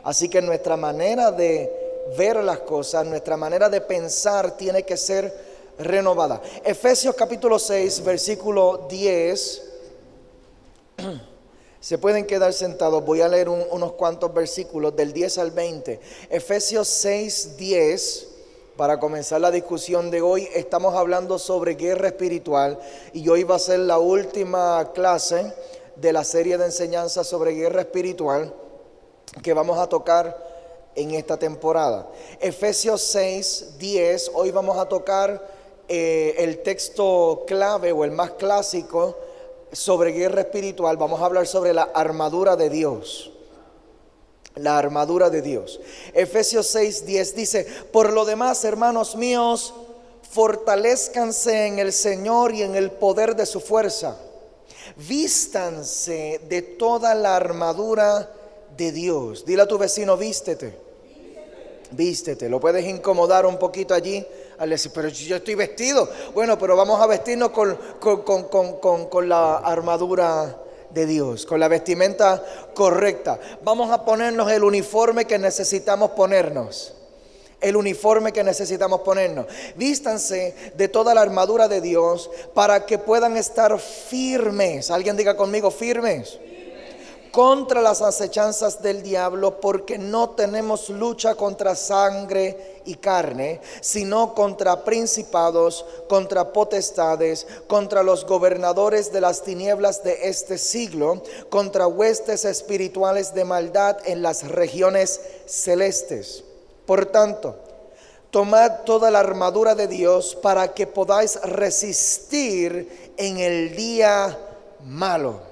Así que nuestra manera de ver las cosas, nuestra manera de pensar tiene que ser renovada. Efesios capítulo 6, versículo 10. Se pueden quedar sentados, voy a leer unos cuantos versículos del 10 al 20. Efesios 6, 10. Para comenzar la discusión de hoy, estamos hablando sobre guerra espiritual y hoy va a ser la última clase de la serie de enseñanzas sobre guerra espiritual que vamos a tocar en esta temporada. Efesios 6, 10, hoy vamos a tocar el texto clave o el más clásico sobre guerra espiritual. Vamos a hablar sobre la armadura de Dios. La armadura de Dios. Efesios 6, 10 dice: por lo demás, hermanos míos, fortalezcanse en el Señor y en el poder de su fuerza. Vístanse de toda la armadura de Dios. Dile a tu vecino: vístete. Vístete. Lo puedes incomodar un poquito allí al decir: pero yo estoy vestido. Bueno, pero vamos a vestirnos con la armadura de Dios, con la vestimenta correcta. Vamos a ponernos el uniforme que necesitamos ponernos. El uniforme que necesitamos ponernos. Vístanse de toda la armadura de Dios para que puedan estar firmes. Alguien diga conmigo: firmes. Contra las acechanzas del diablo, porque no tenemos lucha contra sangre y carne, sino contra principados, contra potestades, contra los gobernadores de las tinieblas de este siglo, contra huestes espirituales de maldad en las regiones celestes. Por tanto, tomad toda la armadura de Dios para que podáis resistir en el día malo.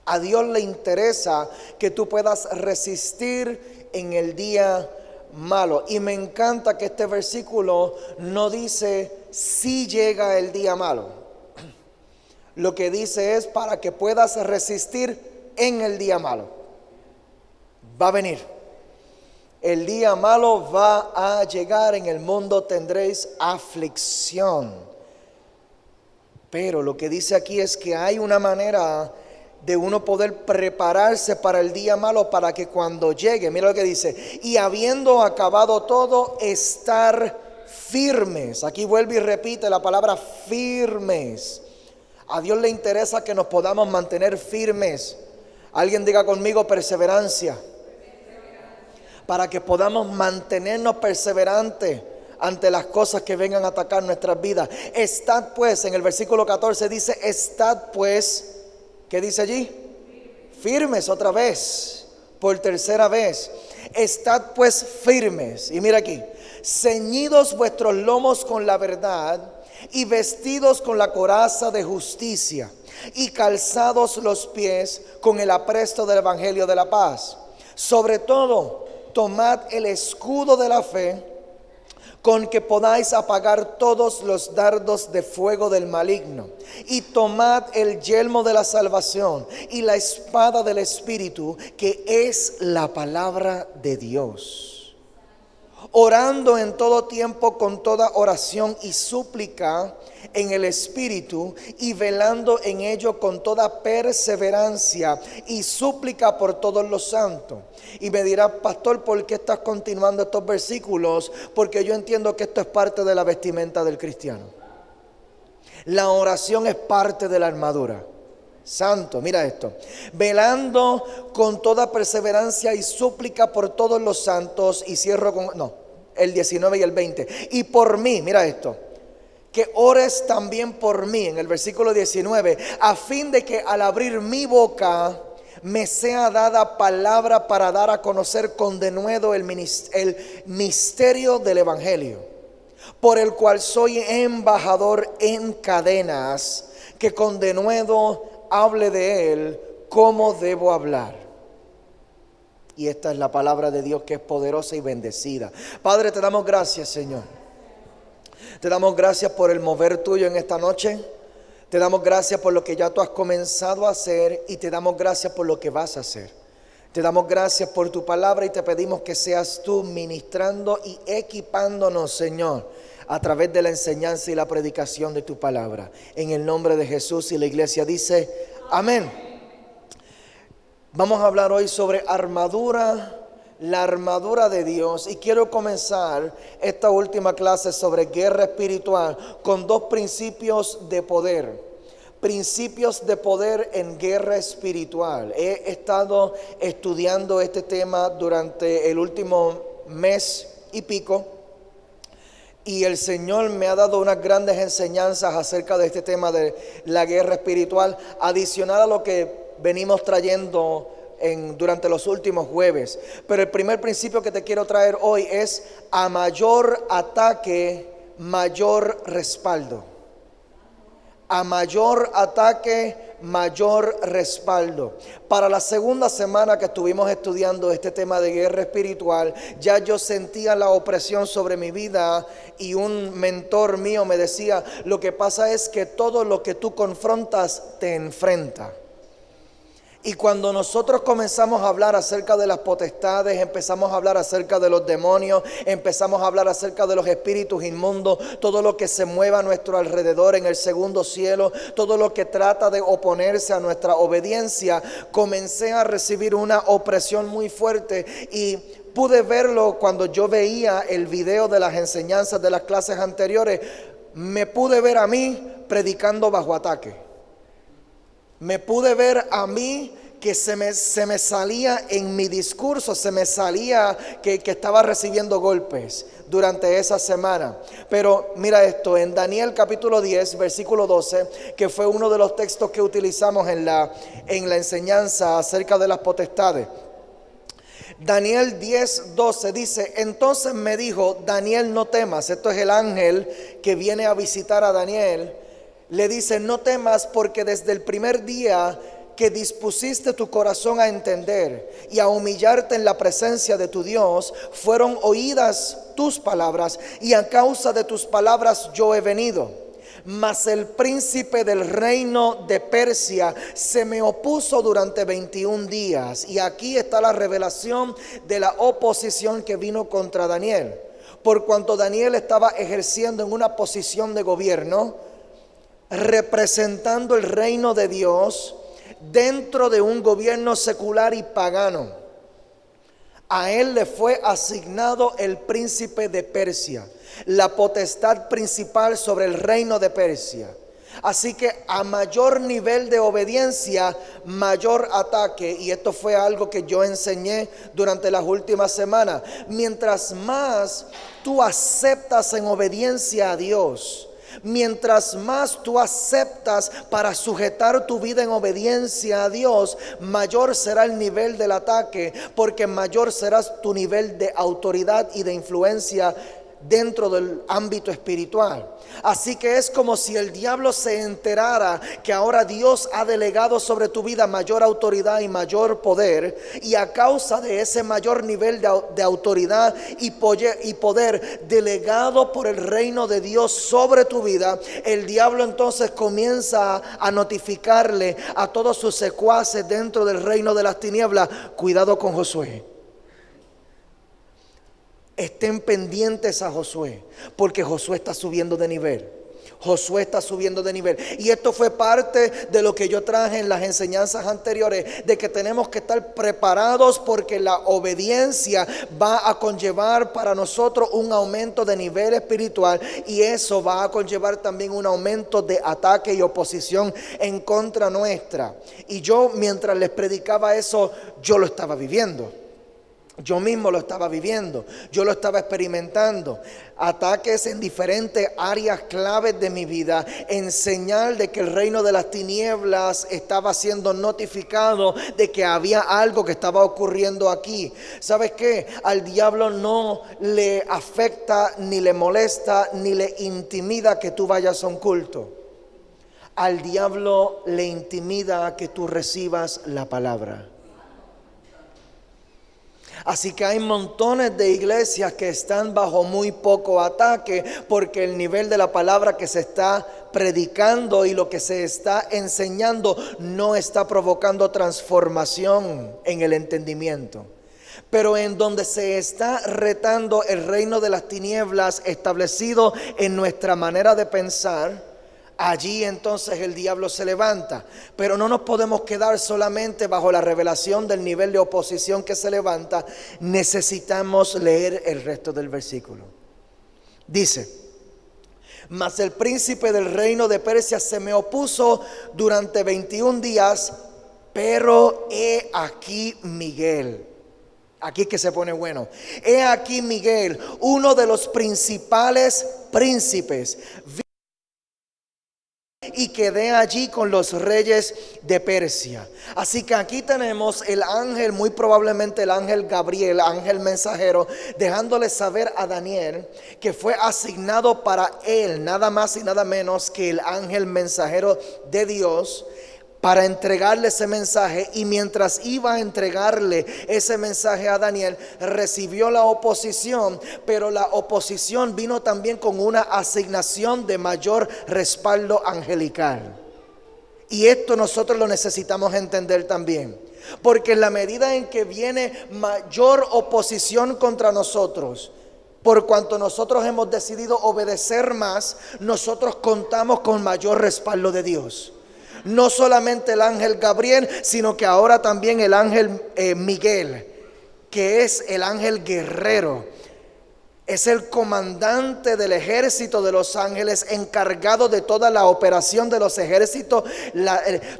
A Dios le interesa que tú puedas resistir en el día malo. Y me encanta que este versículo no dice si llega el día malo. Lo que dice es para que puedas resistir en el día malo. Va a venir. El día malo va a llegar. En el mundo tendréis aflicción. Pero lo que dice aquí es que hay una manera de uno poder prepararse para el día malo, para que cuando llegue, mira lo que dice: y habiendo acabado todo, estar firmes. Aquí vuelve y repite la palabra firmes. A Dios le interesa que nos podamos mantener firmes. Alguien diga conmigo: perseverancia. Para que podamos mantenernos perseverantes ante las cosas que vengan a atacar nuestras vidas. Estad pues, en el versículo 14 dice: estad pues, ¿qué dice allí? Firmes, otra vez, por tercera vez. Estad pues firmes. Y mira aquí: ceñidos vuestros lomos con la verdad y vestidos con la coraza de justicia y calzados los pies con el apresto del evangelio de la paz. Sobre todo, tomad el escudo de la fe, con que podáis apagar todos los dardos de fuego del maligno. Y tomad el yelmo de la salvación y la espada del Espíritu, que es la palabra de Dios. Orando en todo tiempo con toda oración y súplica en el Espíritu, y velando en ello con toda perseverancia y súplica por todos los santos. Y me dirá: pastor, ¿por qué estás continuando estos versículos? Porque yo entiendo que esto es parte de la vestimenta del cristiano. La oración es parte de la armadura. Santo, mira esto: velando con toda perseverancia y súplica por todos los santos. Y cierro con, el 19 y el 20. Y por mí, mira esto: que ores también por mí, en el versículo 19, a fin de que al abrir mi boca me sea dada palabra para dar a conocer con denuedo el misterio del evangelio, por el cual soy embajador en cadenas, que con denuedo hable de él como debo hablar. Y esta es la palabra de Dios, que es poderosa y bendecida. Padre, te damos gracias, Señor. Te damos gracias por el mover tuyo en esta noche. Te damos gracias por lo que ya tú has comenzado a hacer, y te damos gracias por lo que vas a hacer. Te damos gracias por tu palabra y te pedimos que seas tú ministrando y equipándonos, Señor, a través de la enseñanza y la predicación de tu palabra. En el nombre de Jesús, y la iglesia dice amén. Vamos a hablar hoy sobre la armadura de Dios, y quiero comenzar esta última clase sobre guerra espiritual con dos principios de poder. Principios de poder en guerra espiritual. He estado estudiando este tema durante el último mes y pico, y el Señor me ha dado unas grandes enseñanzas acerca de este tema de la guerra espiritual, adicional a lo que venimos trayendo durante los últimos jueves. Pero el primer principio que te quiero traer hoy es: a mayor ataque, mayor respaldo. A mayor ataque, mayor respaldo. Para la segunda semana que estuvimos estudiando este tema de guerra espiritual, ya yo sentía la opresión sobre mi vida, y un mentor mío me decía: lo que pasa es que todo lo que tú confrontas te enfrenta. Y cuando nosotros comenzamos a hablar acerca de las potestades, empezamos a hablar acerca de los demonios, empezamos a hablar acerca de los espíritus inmundos, todo lo que se mueva a nuestro alrededor en el segundo cielo, todo lo que trata de oponerse a nuestra obediencia, comencé a recibir una opresión muy fuerte. Y pude verlo cuando yo veía el video de las enseñanzas de las clases anteriores. Me pude ver a mí predicando bajo ataque. Me pude ver a mí que se me salía en mi discurso, se me salía que estaba recibiendo golpes durante esa semana. Pero mira esto, en Daniel capítulo 10, versículo 12, que fue uno de los textos que utilizamos en la enseñanza acerca de las potestades. Daniel 10, 12 dice: entonces me dijo, Daniel, no temas. Esto es el ángel que viene a visitar a Daniel. Le dice: no temas, porque desde el primer día que dispusiste tu corazón a entender y a humillarte en la presencia de tu Dios, fueron oídas tus palabras, y a causa de tus palabras yo he venido. Mas el príncipe del reino de Persia se me opuso durante 21 días. Y aquí está la revelación de la oposición que vino contra Daniel. Por cuanto Daniel estaba ejerciendo en una posición de gobierno, representando el reino de Dios dentro de un gobierno secular y pagano. A él le fue asignado el príncipe de Persia, la potestad principal sobre el reino de Persia. Así que a mayor nivel de obediencia, mayor ataque. Y esto fue algo que yo enseñé durante las últimas semanas. Mientras más tú aceptas en obediencia a Dios, mientras más tú aceptas para sujetar tu vida en obediencia a Dios, mayor será el nivel del ataque, porque mayor será tu nivel de autoridad y de influencia dentro del ámbito espiritual. Así que es como si el diablo se enterara que ahora Dios ha delegado sobre tu vida mayor autoridad y mayor poder, y a causa de ese mayor nivel de autoridad y poder delegado por el reino de Dios sobre tu vida, el diablo entonces comienza a notificarle a todos sus secuaces dentro del reino de las tinieblas: cuidado con Josué. Estén pendientes a Josué, porque Josué está subiendo de nivel. Josué está subiendo de nivel. Y esto fue parte de lo que yo traje en las enseñanzas anteriores, de que tenemos que estar preparados, porque la obediencia va a conllevar para nosotros un aumento de nivel espiritual, y eso va a conllevar también un aumento de ataque y oposición en contra nuestra. Y yo, mientras les predicaba eso, yo lo estaba viviendo. Yo mismo lo estaba viviendo, yo lo estaba experimentando. Ataques en diferentes áreas claves de mi vida, en señal de que el reino de las tinieblas estaba siendo notificado de que había algo que estaba ocurriendo aquí. ¿Sabes qué? Al diablo no le afecta, ni le molesta, ni le intimida que tú vayas a un culto. Al diablo le intimida que tú recibas la palabra. Así que hay montones de iglesias que están bajo muy poco ataque, porque el nivel de la palabra que se está predicando y lo que se está enseñando no está provocando transformación en el entendimiento. Pero en donde se está retando el reino de las tinieblas establecido en nuestra manera de pensar, Allí entonces el diablo se levanta, pero no nos podemos quedar solamente bajo la revelación del nivel de oposición que se levanta. Necesitamos leer el resto del versículo. Dice: mas el príncipe del reino de Persia se me opuso durante 21 días, pero he aquí Miguel. Aquí que se pone bueno. He aquí Miguel, uno de los principales príncipes, y quedé allí con los reyes de Persia. Así que aquí tenemos el ángel, muy probablemente el ángel Gabriel, ángel mensajero, dejándole saber a Daniel que fue asignado para él nada más y nada menos que el ángel mensajero de Dios, para entregarle ese mensaje. Y mientras iba a entregarle ese mensaje a Daniel, recibió la oposición, pero la oposición vino también con una asignación de mayor respaldo angelical. Y esto nosotros lo necesitamos entender también, porque en la medida en que viene mayor oposición contra nosotros, por cuanto nosotros hemos decidido obedecer más, nosotros contamos con mayor respaldo de Dios. No solamente el ángel Gabriel, sino que ahora también el ángel Miguel, que es el ángel guerrero. Es el comandante del ejército de los ángeles, encargado de toda la operación de los ejércitos,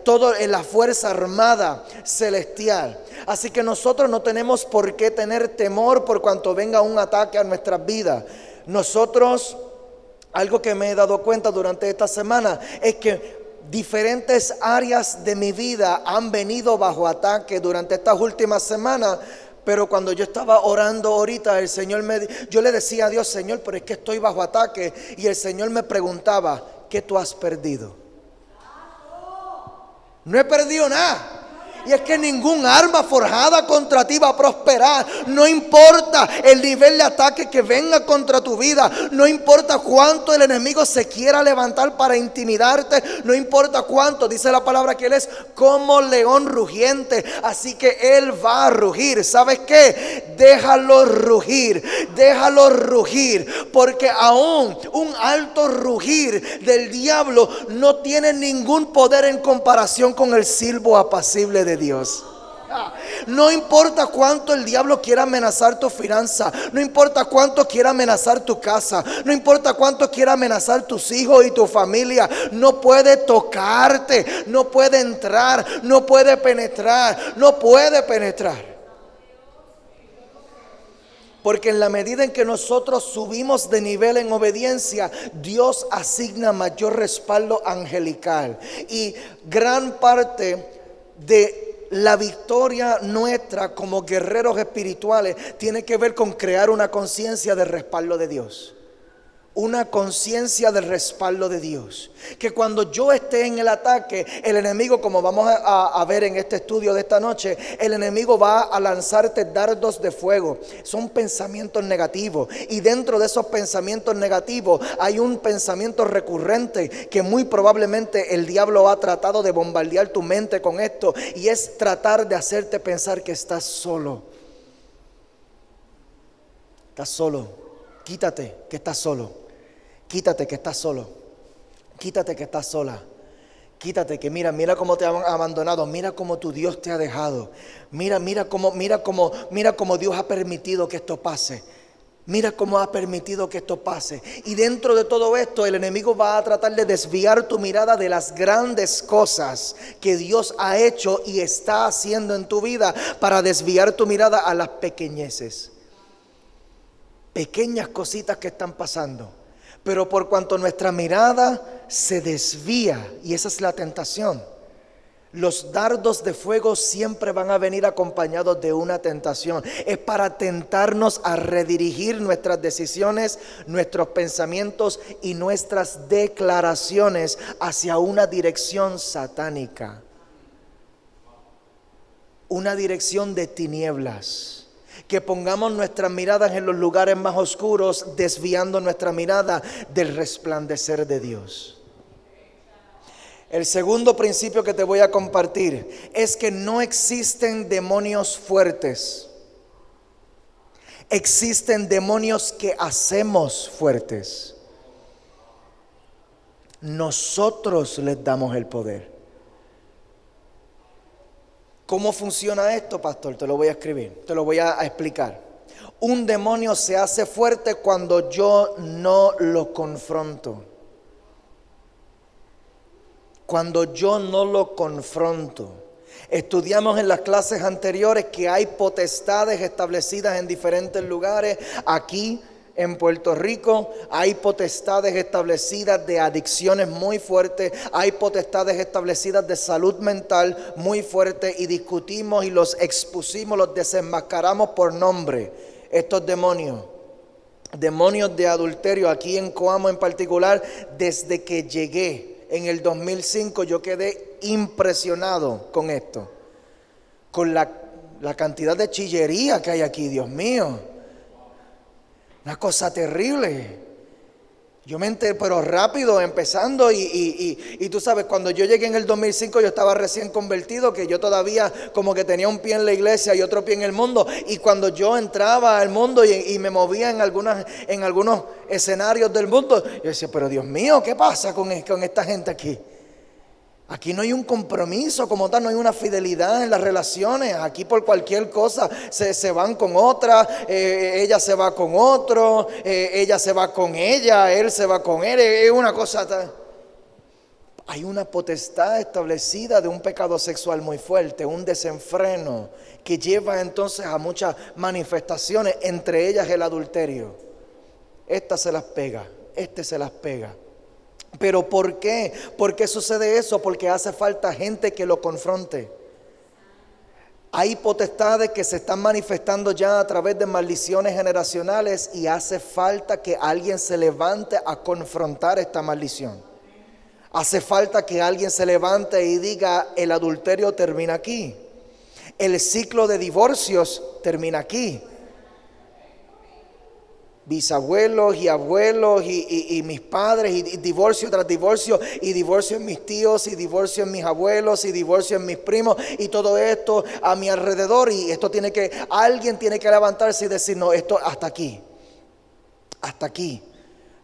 toda la fuerza armada celestial. Así que nosotros no tenemos por qué tener temor por cuanto venga un ataque a nuestras vidas. Nosotros, algo que me he dado cuenta durante esta semana es que diferentes áreas de mi vida han venido bajo ataque durante estas últimas semanas. Pero cuando yo estaba orando ahorita, yo le decía a Dios: Señor, pero es que estoy bajo ataque. Y el Señor me preguntaba: ¿qué tú has perdido? No he perdido nada. Y es que ningún arma forjada contra ti va a prosperar. No importa el nivel de ataque que venga contra tu vida. No importa cuánto el enemigo se quiera levantar para intimidarte. No importa cuánto. Dice la palabra que Él es como león rugiente. Así que Él va a rugir. ¿Sabes qué? Déjalo rugir. Déjalo rugir. Porque aún un alto rugir del diablo no tiene ningún poder en comparación con el silbo apacible de Dios. No importa cuánto el diablo quiera amenazar tu finanza, no importa cuánto quiera amenazar tu casa, no importa cuánto quiera amenazar tus hijos y tu familia, no puede tocarte, no puede entrar, no puede penetrar, no puede penetrar. Porque en la medida en que nosotros subimos de nivel en obediencia, Dios asigna mayor respaldo angelical. Y gran parte de la victoria nuestra como guerreros espirituales tiene que ver con crear una conciencia de respaldo de Dios. Una conciencia del respaldo de Dios. Que cuando yo esté en el ataque, el enemigo, como vamos a ver en este estudio de esta noche, el enemigo va a lanzarte dardos de fuego. Son pensamientos negativos. Y dentro de esos pensamientos negativos hay un pensamiento recurrente que muy probablemente el diablo ha tratado de bombardear tu mente con esto. Y es tratar de hacerte pensar que estás solo. Estás solo. Quítate que estás solo. Quítate que estás solo. Quítate que estás sola. Quítate que mira cómo te han abandonado. Mira cómo tu Dios te ha dejado. Mira cómo Dios ha permitido que esto pase. Mira cómo ha permitido que esto pase. Y dentro de todo esto, el enemigo va a tratar de desviar tu mirada de las grandes cosas que Dios ha hecho y está haciendo en tu vida, para desviar tu mirada a las pequeñeces. Pequeñas cositas que están pasando. Pero por cuanto nuestra mirada se desvía, y esa es la tentación, los dardos de fuego siempre van a venir acompañados de una tentación. Es para tentarnos a redirigir nuestras decisiones, nuestros pensamientos y nuestras declaraciones hacia una dirección satánica. Una dirección de tinieblas. Que pongamos nuestras miradas en los lugares más oscuros, desviando nuestra mirada del resplandecer de Dios. El segundo principio que te voy a compartir es que no existen demonios fuertes. Existen demonios que hacemos fuertes. Nosotros les damos el poder. ¿Cómo funciona esto, pastor? Te lo voy a escribir, te lo voy a explicar. Un demonio se hace fuerte cuando yo no lo confronto. Cuando yo no lo confronto. Estudiamos en las clases anteriores que hay potestades establecidas en diferentes lugares. Aquí en Puerto Rico hay potestades establecidas de adicciones muy fuertes, hay potestades establecidas de salud mental muy fuerte, y discutimos y los expusimos, los desenmascaramos por nombre. Estos demonios de adulterio, aquí en Coamo en particular, desde que llegué en el 2005 yo quedé impresionado con esto, con la cantidad de chillería que hay aquí, Dios mío. Una cosa terrible. Yo me enteré, pero rápido, empezando y tú sabes, cuando yo llegué en el 2005 yo estaba recién convertido, que yo todavía como que tenía un pie en la iglesia y otro pie en el mundo. Y cuando yo entraba al mundo y me movía en algunos escenarios del mundo, yo decía, pero Dios mío, ¿qué pasa con esta gente aquí? Aquí no hay un compromiso como tal, no hay una fidelidad en las relaciones. Aquí por cualquier cosa se van con otra, ella se va con otro, ella se va con ella, él se va con él. Es una cosa tal. Hay una potestad establecida de un pecado sexual muy fuerte, un desenfreno que lleva entonces a muchas manifestaciones, entre ellas el adulterio. Esta se las pega, este se las pega. ¿Pero por qué? ¿Por qué sucede eso? Porque hace falta gente que lo confronte. Hay potestades que se están manifestando ya a través de maldiciones generacionales y hace falta que alguien se levante a confrontar esta maldición. Hace falta que alguien se levante y diga, el adulterio termina aquí. El ciclo de divorcios termina aquí. Bisabuelos y abuelos y mis padres, y divorcio tras divorcio, y divorcio en mis tíos, y divorcio en mis abuelos, y divorcio en mis primos, y todo esto a mi alrededor. Y esto alguien tiene que levantarse y decir, no, esto hasta aquí, hasta aquí.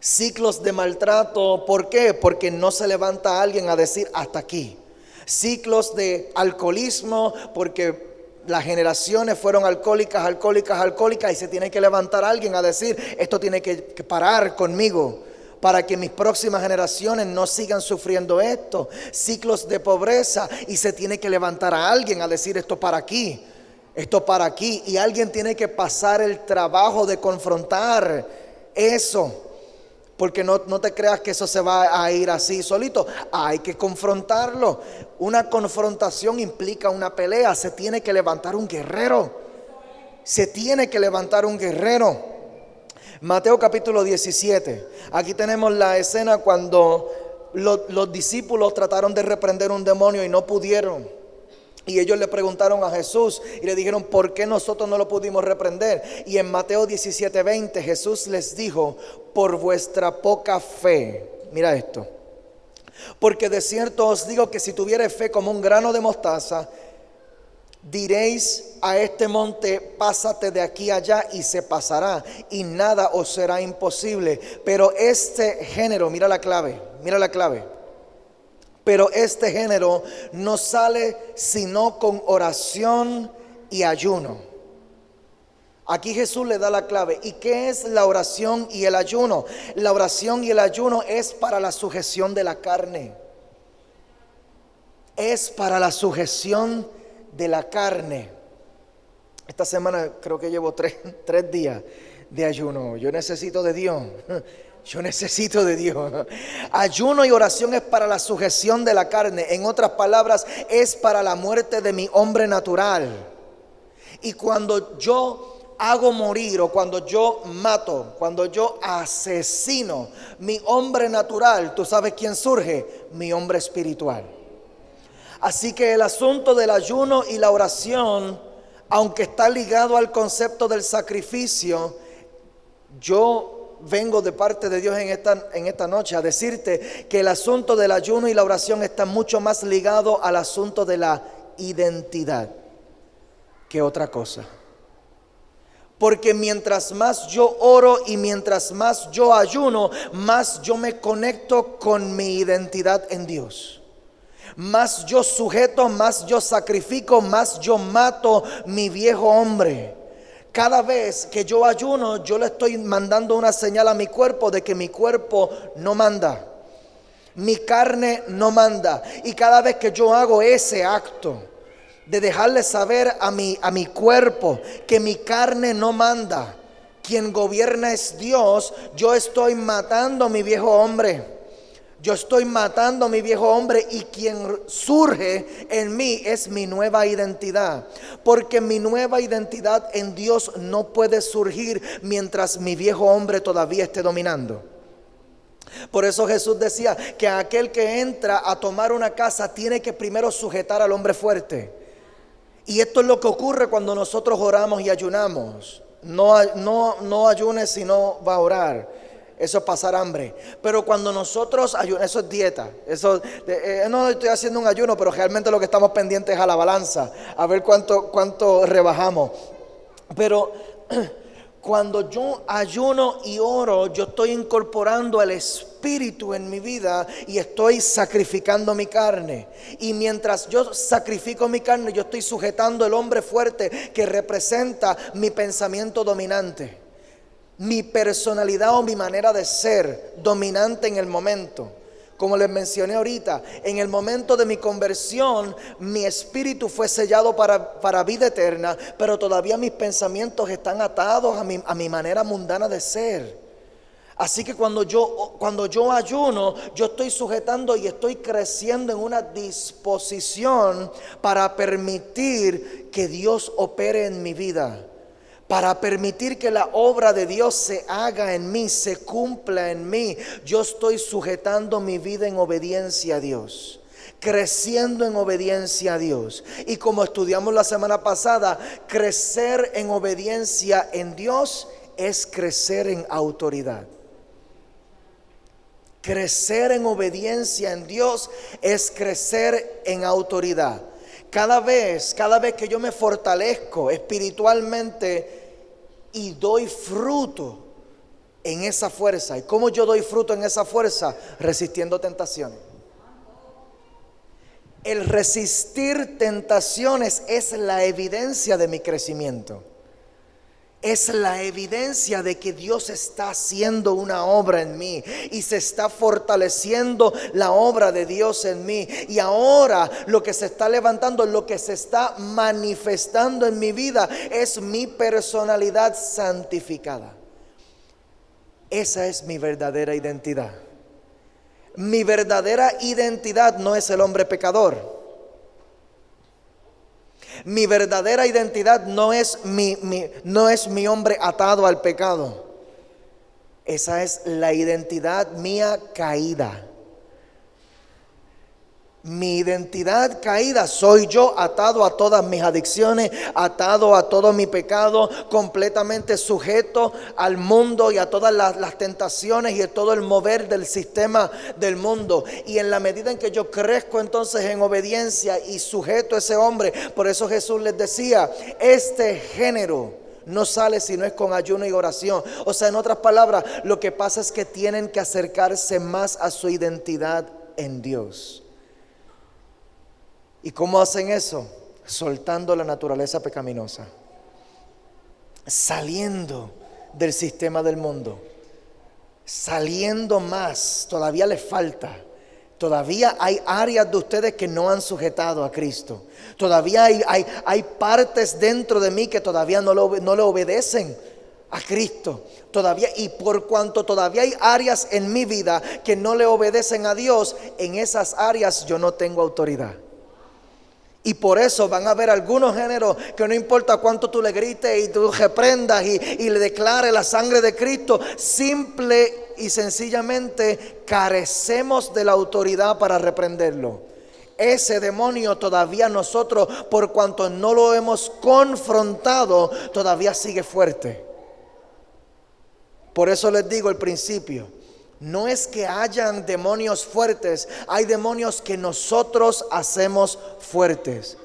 Ciclos de maltrato, ¿por qué? Porque no se levanta alguien a decir hasta aquí. Ciclos de alcoholismo, porque las generaciones fueron alcohólicas y se tiene que levantar alguien a decir, esto tiene que parar conmigo para que mis próximas generaciones no sigan sufriendo esto. Ciclos de pobreza y se tiene que levantar a alguien a decir, esto para aquí, y alguien tiene que pasar el trabajo de confrontar eso. Porque no te creas que eso se va a ir así solito. Hay que confrontarlo. Una confrontación implica una pelea. Se tiene que levantar un guerrero. Mateo capítulo 17. Aquí tenemos la escena cuando los discípulos trataron de reprender un demonio y no pudieron. Y ellos le preguntaron a Jesús y le dijeron, ¿por qué nosotros no lo pudimos reprender? Y en Mateo 17:20 Jesús les dijo, por vuestra poca fe. Mira esto. Porque de cierto os digo que si tuvierais fe como un grano de mostaza, diréis a este monte, pásate de aquí allá, y se pasará, y nada os será imposible. Pero este género, mira la clave. Pero este género no sale sino con oración y ayuno. Aquí Jesús le da la clave. ¿Y qué es la oración y el ayuno? La oración y el ayuno es para la sujeción de la carne. Es para la sujeción de la carne. Esta semana creo que llevo tres días de ayuno. Yo necesito de Dios. Ayuno y oración es para la sujeción de la carne. En otras palabras, es para la muerte de mi hombre natural. Y cuando yo hago morir, o cuando yo mato, cuando yo asesino mi hombre natural, ¿tú sabes quién surge? Mi hombre espiritual. Así que el asunto del ayuno y la oración, aunque está ligado al concepto del sacrificio, yo vengo de parte de Dios en esta noche a decirte que el asunto del ayuno y la oración está mucho más ligado al asunto de la identidad que otra cosa. Porque mientras más yo oro y mientras más yo ayuno, más yo me conecto con mi identidad en Dios. Más yo sujeto, más yo sacrifico, más yo mato mi viejo hombre. Cada vez que yo ayuno, yo le estoy mandando una señal a mi cuerpo de que mi cuerpo no manda. Mi carne no manda. Y cada vez que yo hago ese acto de dejarle saber a mi cuerpo que mi carne no manda, quien gobierna es Dios, yo estoy matando a mi viejo hombre. Yo estoy matando a mi viejo hombre y quien surge en mí es mi nueva identidad. Porque mi nueva identidad en Dios no puede surgir mientras mi viejo hombre todavía esté dominando. Por eso Jesús decía que aquel que entra a tomar una casa tiene que primero sujetar al hombre fuerte. Y esto es lo que ocurre cuando nosotros oramos y ayunamos. No ayunes si no va a orar. Eso es pasar hambre. Pero cuando nosotros ayunamos, eso es dieta. No estoy haciendo un ayuno, pero realmente lo que estamos pendientes es a la balanza, a ver cuánto rebajamos. Pero cuando yo ayuno y oro, yo estoy incorporando el Espíritu en mi vida y estoy sacrificando mi carne. Y mientras yo sacrifico mi carne, yo estoy sujetando el hombre fuerte que representa mi pensamiento dominante, mi personalidad o mi manera de ser dominante en el momento. Como les mencioné ahorita, en el momento de mi conversión, mi espíritu fue sellado para vida eterna, pero todavía mis pensamientos están atados a mi manera mundana de ser. Así que cuando yo ayuno, yo estoy sujetando y estoy creciendo en una disposición para permitir que Dios opere en mi vida. Para permitir que la obra de Dios se haga en mí, se cumpla en mí. Yo estoy sujetando mi vida en obediencia a Dios, creciendo en obediencia a Dios. Y como estudiamos la semana pasada, crecer en obediencia en Dios es crecer en autoridad. Crecer en obediencia en Dios es crecer en autoridad. Cada vez que yo me fortalezco espiritualmente y doy fruto en esa fuerza. ¿Y cómo yo doy fruto en esa fuerza? Resistiendo tentaciones. El resistir tentaciones es la evidencia de mi crecimiento. Es la evidencia de que Dios está haciendo una obra en mí y se está fortaleciendo la obra de Dios en mí. Y ahora lo que se está levantando, lo que se está manifestando en mi vida es mi personalidad santificada. Esa es mi verdadera identidad. Mi verdadera identidad no es el hombre pecador. Mi verdadera identidad no es mi hombre atado al pecado. Esa es la identidad mía caída. Mi identidad caída soy yo, atado a todas mis adicciones, atado a todo mi pecado, completamente sujeto al mundo y a todas las tentaciones y a todo el mover del sistema del mundo. Y en la medida en que yo crezco entonces en obediencia y sujeto a ese hombre, por eso Jesús les decía, este género no sale si no es con ayuno y oración. O sea, en otras palabras, lo que pasa es que tienen que acercarse más a su identidad en Dios. ¿Y cómo hacen eso? Soltando la naturaleza pecaminosa, saliendo del sistema del mundo, saliendo más. Todavía les falta. Todavía hay áreas de ustedes que no han sujetado a Cristo. Todavía hay partes dentro de mí que todavía no le obedecen a Cristo. Todavía, y por cuanto todavía hay áreas en mi vida que no le obedecen a Dios, en esas áreas yo no tengo autoridad. Y por eso van a haber algunos géneros que no importa cuánto tú le grites y tú reprendas y le declares la sangre de Cristo, simple y sencillamente carecemos de la autoridad para reprenderlo. Ese demonio todavía nosotros, por cuanto no lo hemos confrontado, todavía sigue fuerte. Por eso les digo al principio, no es que hayan demonios fuertes, hay demonios que nosotros hacemos fuertes.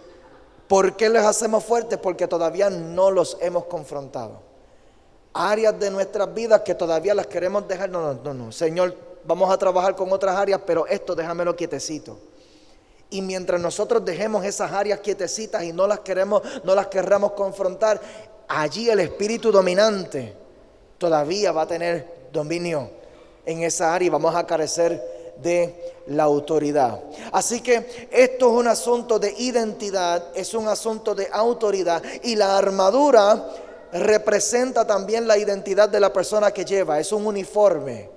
¿Por qué los hacemos fuertes? Porque todavía no los hemos confrontado. áreas de nuestras vidas que todavía las queremos dejar. No, Señor, vamos a trabajar con otras áreas, pero esto déjamelo quietecito. Y mientras nosotros dejemos esas áreas quietecitas y no las querramos confrontar, allí el espíritu dominante todavía va a tener dominio en esa área y vamos a carecer de la autoridad. Así que esto es un asunto de identidad, es un asunto de autoridad, y la armadura representa también la identidad de la persona que lleva, es un uniforme.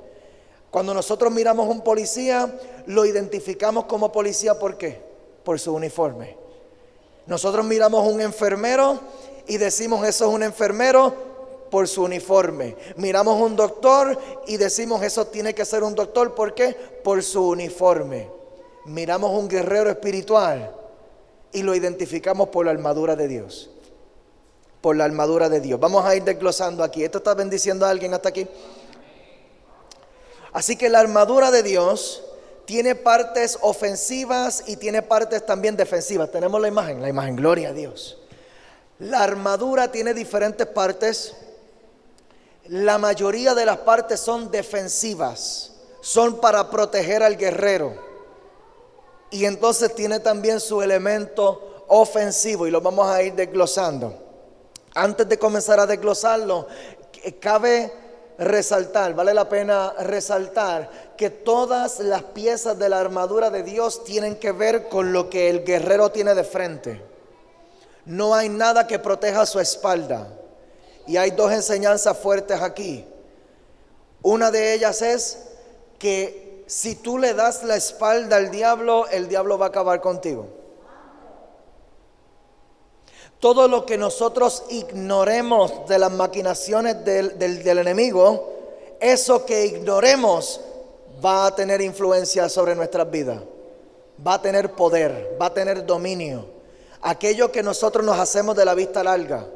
Cuando nosotros miramos un policía, lo identificamos como policía, ¿por qué? Por su uniforme. Nosotros miramos un enfermero y decimos eso es un enfermero por su uniforme. Miramos un doctor y decimos eso tiene que ser un doctor, ¿por qué? Por su uniforme. Miramos un guerrero espiritual y lo identificamos por la armadura de Dios. Por la armadura de Dios. Vamos a ir desglosando aquí. ¿Esto está bendiciendo a alguien hasta aquí? Así que la armadura de Dios tiene partes ofensivas y tiene partes también defensivas. Tenemos la imagen, gloria a Dios. La armadura tiene diferentes partes. La mayoría de las partes son defensivas, son para proteger al guerrero. Y entonces tiene también su elemento ofensivo y lo vamos a ir desglosando. Antes de comenzar a desglosarlo, cabe resaltar, vale la pena resaltar que todas las piezas de la armadura de Dios tienen que ver con lo que el guerrero tiene de frente. No hay nada que proteja su espalda. Y hay dos enseñanzas fuertes aquí. Una de ellas es que si tú le das la espalda al diablo, el diablo va a acabar contigo. Todo lo que nosotros ignoremos de las maquinaciones del enemigo, eso que ignoremos va a tener influencia sobre nuestras vidas. Va a tener poder, va a tener dominio. Aquello que nosotros nos hacemos de la vista larga.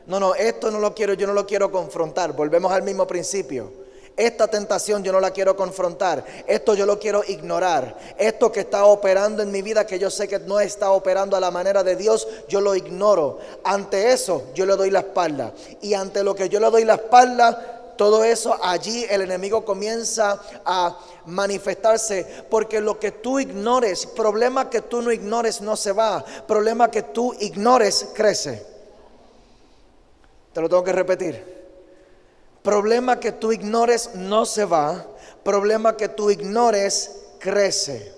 No, esto no lo quiero, yo no lo quiero confrontar. Volvemos al mismo principio. Esta tentación yo no la quiero confrontar. Esto yo lo quiero ignorar. Esto que está operando en mi vida, que yo sé que no está operando a la manera de Dios, yo lo ignoro. Ante eso yo le doy la espalda. Y ante lo que yo le doy la espalda, todo eso, allí el enemigo comienza a manifestarse. Porque lo que tú ignores, problema que tú no ignores no se va. Problema que tú ignores crece. Te lo tengo que repetir. Problema que tú ignores no se va. Problema que tú ignores crece.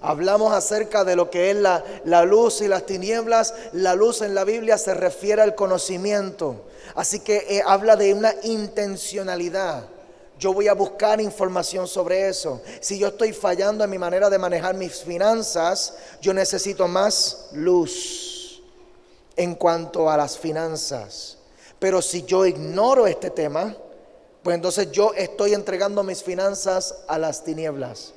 Hablamos acerca de lo que es la luz y las tinieblas. La luz en la Biblia se refiere al conocimiento. Así que habla de una intencionalidad. Yo voy a buscar información sobre eso. Si yo estoy fallando en mi manera de manejar mis finanzas, yo necesito más luz en cuanto a las finanzas. Pero si yo ignoro este tema, pues entonces yo estoy entregando mis finanzas a las tinieblas.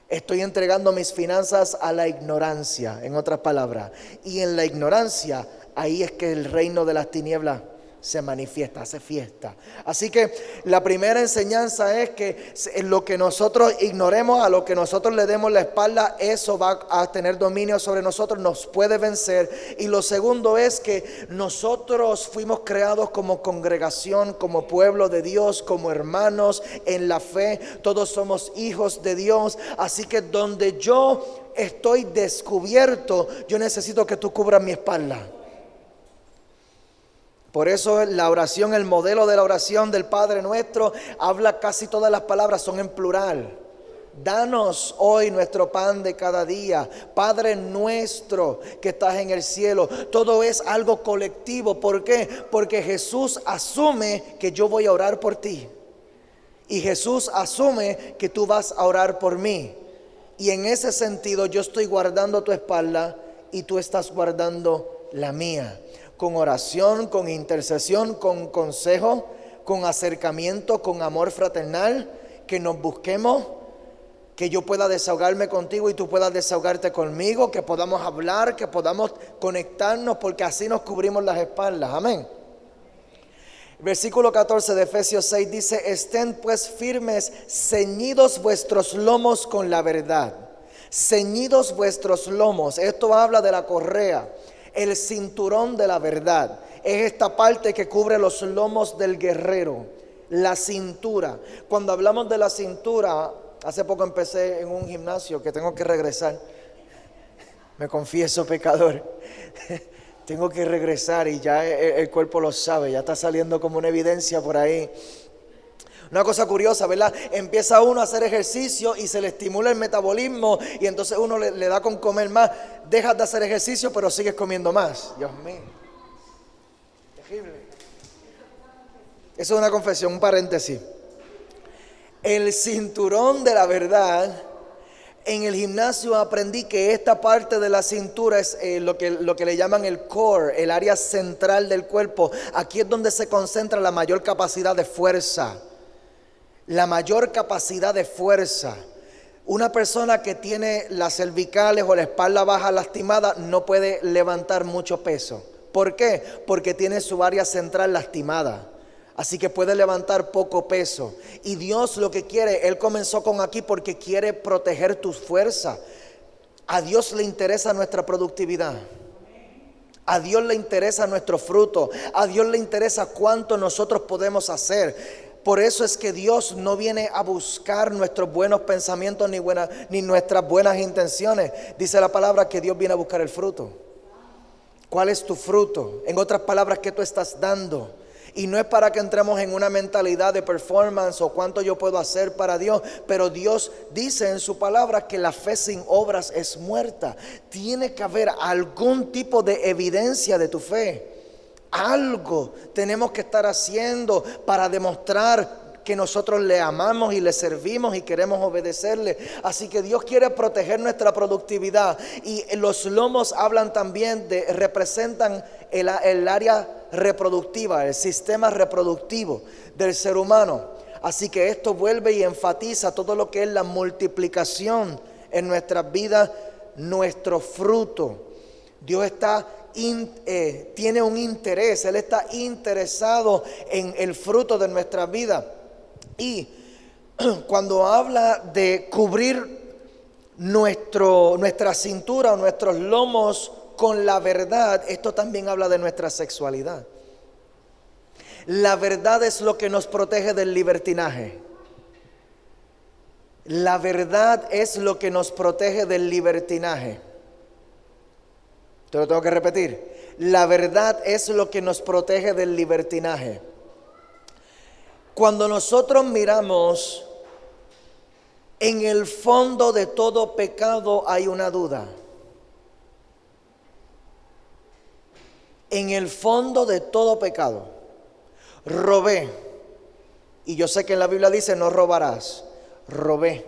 Estoy entregando mis finanzas a la ignorancia, en otras palabras. Y en la ignorancia, ahí es que el reino de las tinieblas se manifiesta, hace fiesta. Así que la primera enseñanza es que lo que nosotros ignoremos, a lo que nosotros le demos la espalda, eso va a tener dominio sobre nosotros, nos puede vencer. Y lo segundo es que nosotros fuimos creados como congregación, como pueblo de Dios, como hermanos en la fe. Todos somos hijos de Dios. Así que donde yo estoy descubierto, yo necesito que tú cubras mi espalda. Por eso la oración, el modelo de la oración del Padre Nuestro, habla casi todas las palabras, son en plural. Danos hoy nuestro pan de cada día. Padre nuestro que estás en el cielo. Todo es algo colectivo. ¿Por qué? Porque Jesús asume que yo voy a orar por ti. Y Jesús asume que tú vas a orar por mí. Y en ese sentido yo estoy guardando tu espalda y tú estás guardando la mía. Con oración, con intercesión, con consejo, con acercamiento, con amor fraternal, que nos busquemos, que yo pueda desahogarme contigo y tú puedas desahogarte conmigo, que podamos hablar, que podamos conectarnos, porque así nos cubrimos las espaldas. Amén. Versículo 14 de Efesios 6 dice: estén pues firmes, ceñidos vuestros lomos con la verdad. Ceñidos vuestros lomos. Esto habla de la correa, el cinturón de la verdad. es esta parte que cubre los lomos del guerrero, la cintura. Cuando hablamos de la cintura, hace poco empecé en un gimnasio que tengo que regresar. Me confieso pecador. Tengo que regresar y ya el cuerpo lo sabe, ya está saliendo como una evidencia por ahí. Una cosa curiosa, ¿verdad? Empieza uno a hacer ejercicio y se le estimula el metabolismo y entonces uno le da con comer más. Dejas de hacer ejercicio pero sigues comiendo más. Dios mío. Terrible. Eso es una confesión, un paréntesis. El cinturón de la verdad. En el gimnasio aprendí que esta parte de la cintura es lo que le llaman el core, el área central del cuerpo. Aquí es donde se concentra la mayor capacidad de fuerza. La mayor capacidad de fuerza. Una persona que tiene las cervicales o la espalda baja lastimada no puede levantar mucho peso. ¿Por qué? Porque tiene su área central lastimada. Así que puede levantar poco peso. Y Dios lo que quiere, Él comenzó con aquí porque quiere proteger tu fuerza. A Dios le interesa nuestra productividad. A Dios le interesa nuestro fruto. A Dios le interesa cuánto nosotros podemos hacer. Por eso es que Dios no viene a buscar nuestros buenos pensamientos ni nuestras buenas intenciones. Dice la palabra que Dios viene a buscar el fruto. ¿Cuál es tu fruto? En otras palabras, ¿qué tú estás dando? Y no es para que entremos en una mentalidad de performance o cuánto yo puedo hacer para Dios. Pero Dios dice en su palabra que la fe sin obras es muerta. Tiene que haber algún tipo de evidencia de tu fe. Algo tenemos que estar haciendo para demostrar que nosotros le amamos y le servimos y queremos obedecerle. Así que Dios quiere proteger nuestra productividad. Y los lomos hablan también representan el área reproductiva, el sistema reproductivo del ser humano. Así que esto vuelve y enfatiza todo lo que es la multiplicación en nuestras vidas, nuestro fruto. Dios tiene un interés, Él está interesado en el fruto de nuestra vida. Y cuando habla de cubrir nuestra cintura o nuestros lomos con la verdad, esto también habla de nuestra sexualidad. La verdad es lo que nos protege del libertinaje. La verdad es lo que nos protege del libertinaje. Te lo tengo que repetir. La verdad es lo que nos protege del libertinaje. Cuando nosotros miramos, en el fondo de todo pecado hay una duda. En el fondo de todo pecado. Robé. Y yo sé que en la Biblia dice no robarás. Robé,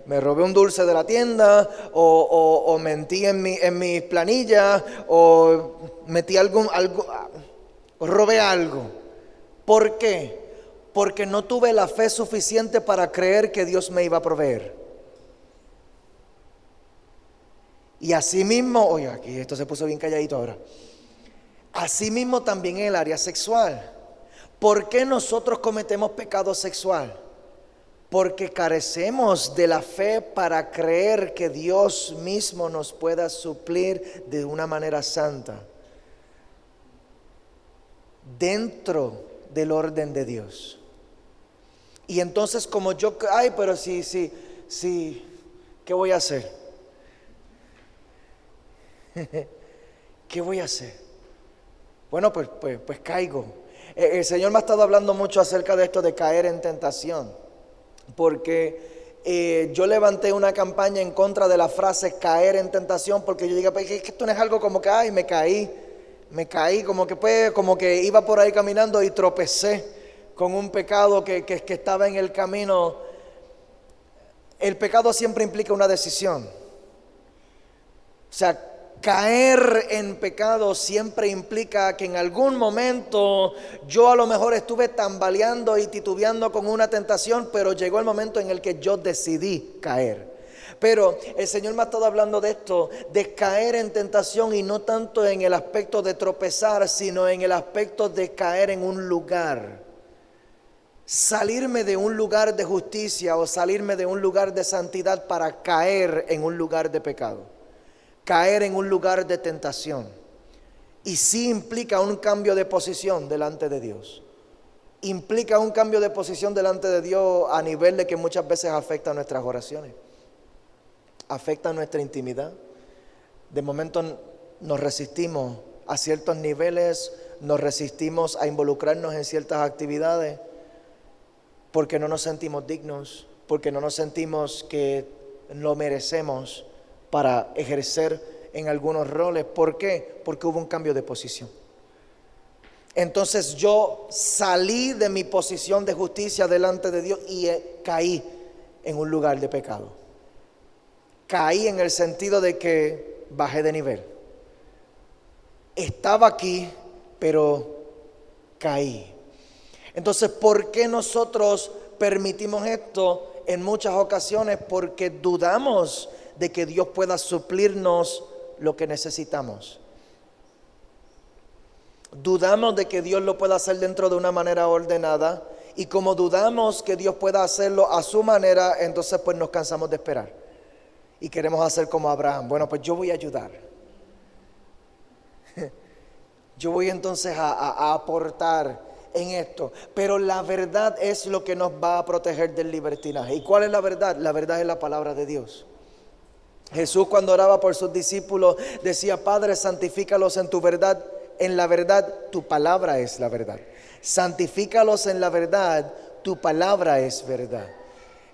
me robé un dulce de la tienda o mentí en mi planilla o metí algo, robé algo. ¿Por qué? Porque no tuve la fe suficiente para creer que Dios me iba a proveer. Y así mismo, oye, aquí esto se puso bien calladito ahora. Así mismo también en el área sexual. ¿Por qué nosotros cometemos pecado sexual? Porque carecemos de la fe para creer que Dios mismo nos pueda suplir de una manera santa. Dentro del orden de Dios. Y entonces como yo, pero sí, ¿qué voy a hacer? ¿Qué voy a hacer? Bueno, pues caigo. El Señor me ha estado hablando mucho acerca de esto de caer en tentación. Porque yo levanté una campaña en contra de la frase caer en tentación. Porque yo dije, pues, es que esto no es algo como que, me caí, como que iba por ahí caminando y tropecé con un pecado que estaba en el camino. El pecado siempre implica una decisión. O sea, caer en pecado siempre implica que en algún momento yo a lo mejor estuve tambaleando y titubeando con una tentación, pero llegó el momento en el que yo decidí caer. Pero el Señor me ha estado hablando de esto, de caer en tentación, y no tanto en el aspecto de tropezar, sino en el aspecto de caer en un lugar. Salirme de un lugar de justicia o salirme de un lugar de santidad para caer en un lugar de pecado. Caer en un lugar de tentación. Y sí implica un cambio de posición delante de Dios. Implica un cambio de posición delante de Dios a nivel de que muchas veces afecta nuestras oraciones, afecta nuestra intimidad. De momento nos resistimos a ciertos niveles, nos resistimos a involucrarnos en ciertas actividades porque no nos sentimos dignos, porque no nos sentimos que lo merecemos para ejercer en algunos roles. ¿Por qué? Porque hubo un cambio de posición. Entonces yo salí de mi posición de justicia delante de Dios y caí en un lugar de pecado. Caí en el sentido de que bajé de nivel. Estaba aquí, pero caí. Entonces, ¿por qué nosotros permitimos esto en muchas ocasiones? Porque dudamos de que Dios pueda suplirnos lo que necesitamos. Dudamos de que Dios lo pueda hacer dentro de una manera ordenada, y como dudamos que Dios pueda hacerlo a su manera, entonces pues nos cansamos de esperar y queremos hacer como Abraham. Bueno, pues yo voy a ayudar. Yo voy entonces a aportar en esto. Pero la verdad es lo que nos va a proteger del libertinaje. ¿Y cuál es la verdad? La verdad es la palabra de Dios. Jesús, cuando oraba por sus discípulos, decía: Padre, santifícalos en tu verdad. En la verdad, tu palabra es la verdad. Santifícalos en la verdad, tu palabra es verdad.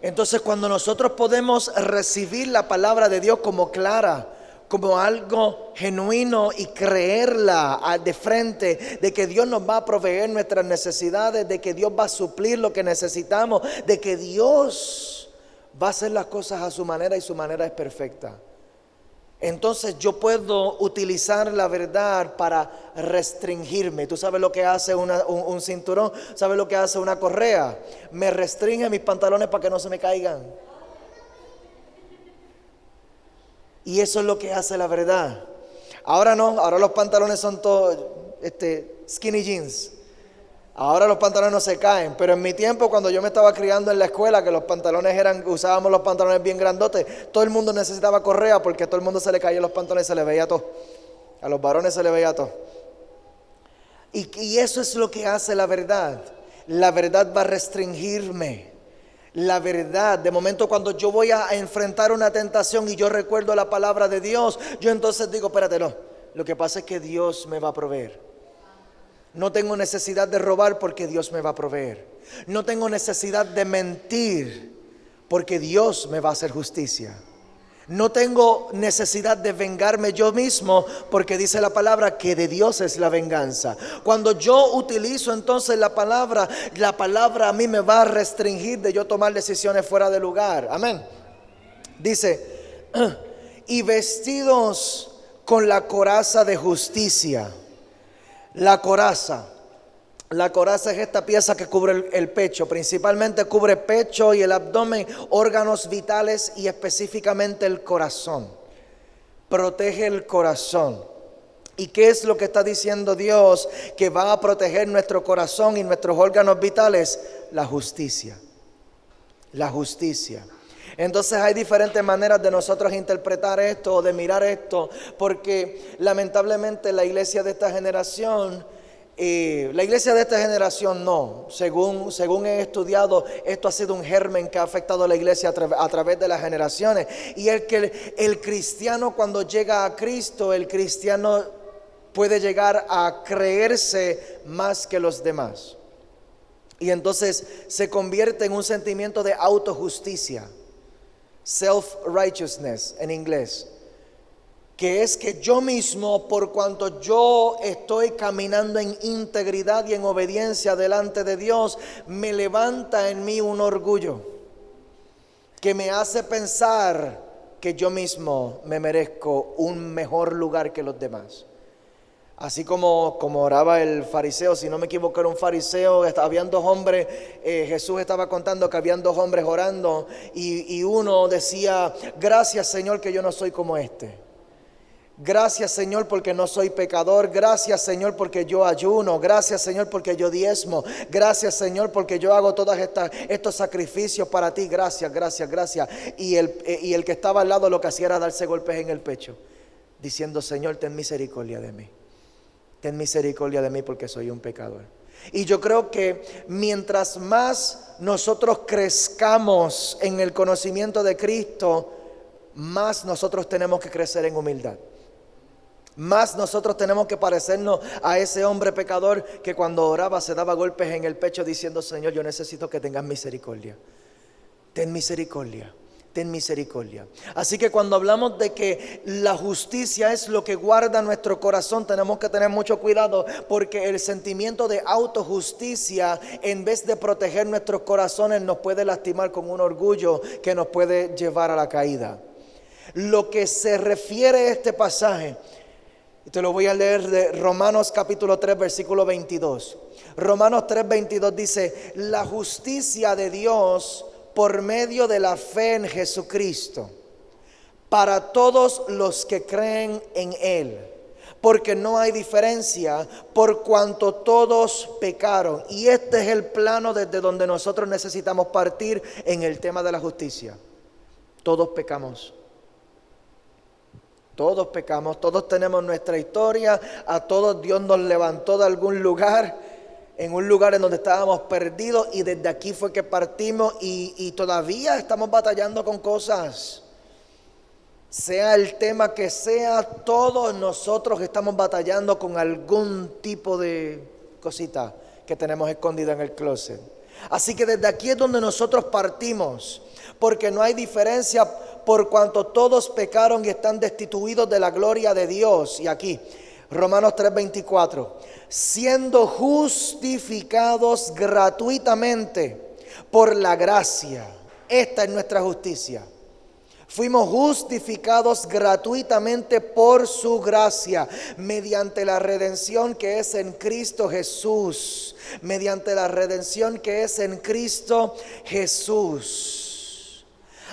Entonces, cuando nosotros podemos recibir la palabra de Dios como clara, como algo genuino, y creerla de frente, de que Dios nos va a proveer nuestras necesidades, de que Dios va a suplir lo que necesitamos, de que Dios va a hacer las cosas a su manera y su manera es perfecta. Entonces yo puedo utilizar la verdad para restringirme. ¿Tú sabes lo que hace un cinturón? ¿Sabes lo que hace una correa? Me restringe mis pantalones para que no se me caigan. Y eso es lo que hace la verdad. Ahora no, ahora los pantalones son todos skinny jeans. Ahora los pantalones no se caen, pero en mi tiempo, cuando yo me estaba criando en la escuela, que los pantalones usábamos los pantalones bien grandotes, todo el mundo necesitaba correa porque a todo el mundo se le caían los pantalones y se le veía todo. A los varones se le veía todo. Y eso es lo que hace la verdad. La verdad va a restringirme. La verdad, de momento cuando yo voy a enfrentar una tentación y yo recuerdo la palabra de Dios, yo entonces digo: espérate, no, lo que pasa es que Dios me va a proveer. No tengo necesidad de robar porque Dios me va a proveer. No tengo necesidad de mentir porque Dios me va a hacer justicia. No tengo necesidad de vengarme yo mismo porque dice la palabra que de Dios es la venganza. Cuando yo utilizo entonces la palabra a mí me va a restringir de yo tomar decisiones fuera de lugar. Amén. Dice: y vestidos con la coraza de justicia. La coraza es esta pieza que cubre el pecho, principalmente cubre pecho y el abdomen, órganos vitales y específicamente el corazón. Protege el corazón. ¿Y qué es lo que está diciendo Dios que va a proteger nuestro corazón y nuestros órganos vitales? La justicia. La justicia. Entonces hay diferentes maneras de nosotros interpretar esto o de mirar esto, porque lamentablemente la iglesia de esta generación no, según he estudiado, esto ha sido un germen que ha afectado a la iglesia a través de las generaciones. Y el cristiano, cuando llega a Cristo, el cristiano puede llegar a creerse más que los demás. Y entonces se convierte en un sentimiento de autojusticia. Self-righteousness en inglés, que es que yo mismo, por cuanto yo estoy caminando en integridad y en obediencia delante de Dios, me levanta en mí un orgullo que me hace pensar que yo mismo me merezco un mejor lugar que los demás. Así como oraba el fariseo, si no me equivoco era un fariseo, habían dos hombres, Jesús estaba contando que habían dos hombres orando y uno decía: gracias Señor que yo no soy como este. Gracias Señor porque no soy pecador. Gracias Señor porque yo ayuno. Gracias Señor porque yo diezmo. Gracias Señor porque yo hago todos estos sacrificios para ti. Gracias. Y el que estaba al lado lo que hacía era darse golpes en el pecho, diciendo: Señor, ten misericordia de mí. ten misericordia de mí porque soy un pecador. Y yo creo que mientras más nosotros crezcamos en el conocimiento de Cristo, más nosotros tenemos que crecer en humildad. Más nosotros tenemos que parecernos a ese hombre pecador que cuando oraba se daba golpes en el pecho diciendo: Señor, yo necesito que tengas misericordia. Ten misericordia. Ten misericordia. Así que cuando hablamos de que la justicia es lo que guarda nuestro corazón, tenemos que tener mucho cuidado, porque el sentimiento de autojusticia, en vez de proteger nuestros corazones, nos puede lastimar con un orgullo que nos puede llevar a la caída. Lo que se refiere a este pasaje, te lo voy a leer de Romanos capítulo 3 versículo 22. Romanos 3, 22 dice: la justicia de Dios por medio de la fe en Jesucristo, para todos los que creen en Él, porque no hay diferencia, por cuanto todos pecaron. Y este es el plano desde donde nosotros necesitamos partir en el tema de la justicia. Todos pecamos. Todos pecamos, todos tenemos nuestra historia, a todos Dios nos levantó de algún lugar, en un lugar en donde estábamos perdidos, y desde aquí fue que partimos y todavía estamos batallando con cosas. Sea el tema que sea, todos nosotros estamos batallando con algún tipo de cosita que tenemos escondida en el closet. Así que desde aquí es donde nosotros partimos, porque no hay diferencia, por cuanto todos pecaron y están destituidos de la gloria de Dios. Y aquí, Romanos 3:24, siendo justificados gratuitamente por la gracia. Esta es nuestra justicia. Fuimos justificados gratuitamente por su gracia, mediante la redención que es en Cristo Jesús. Mediante la redención que es en Cristo Jesús.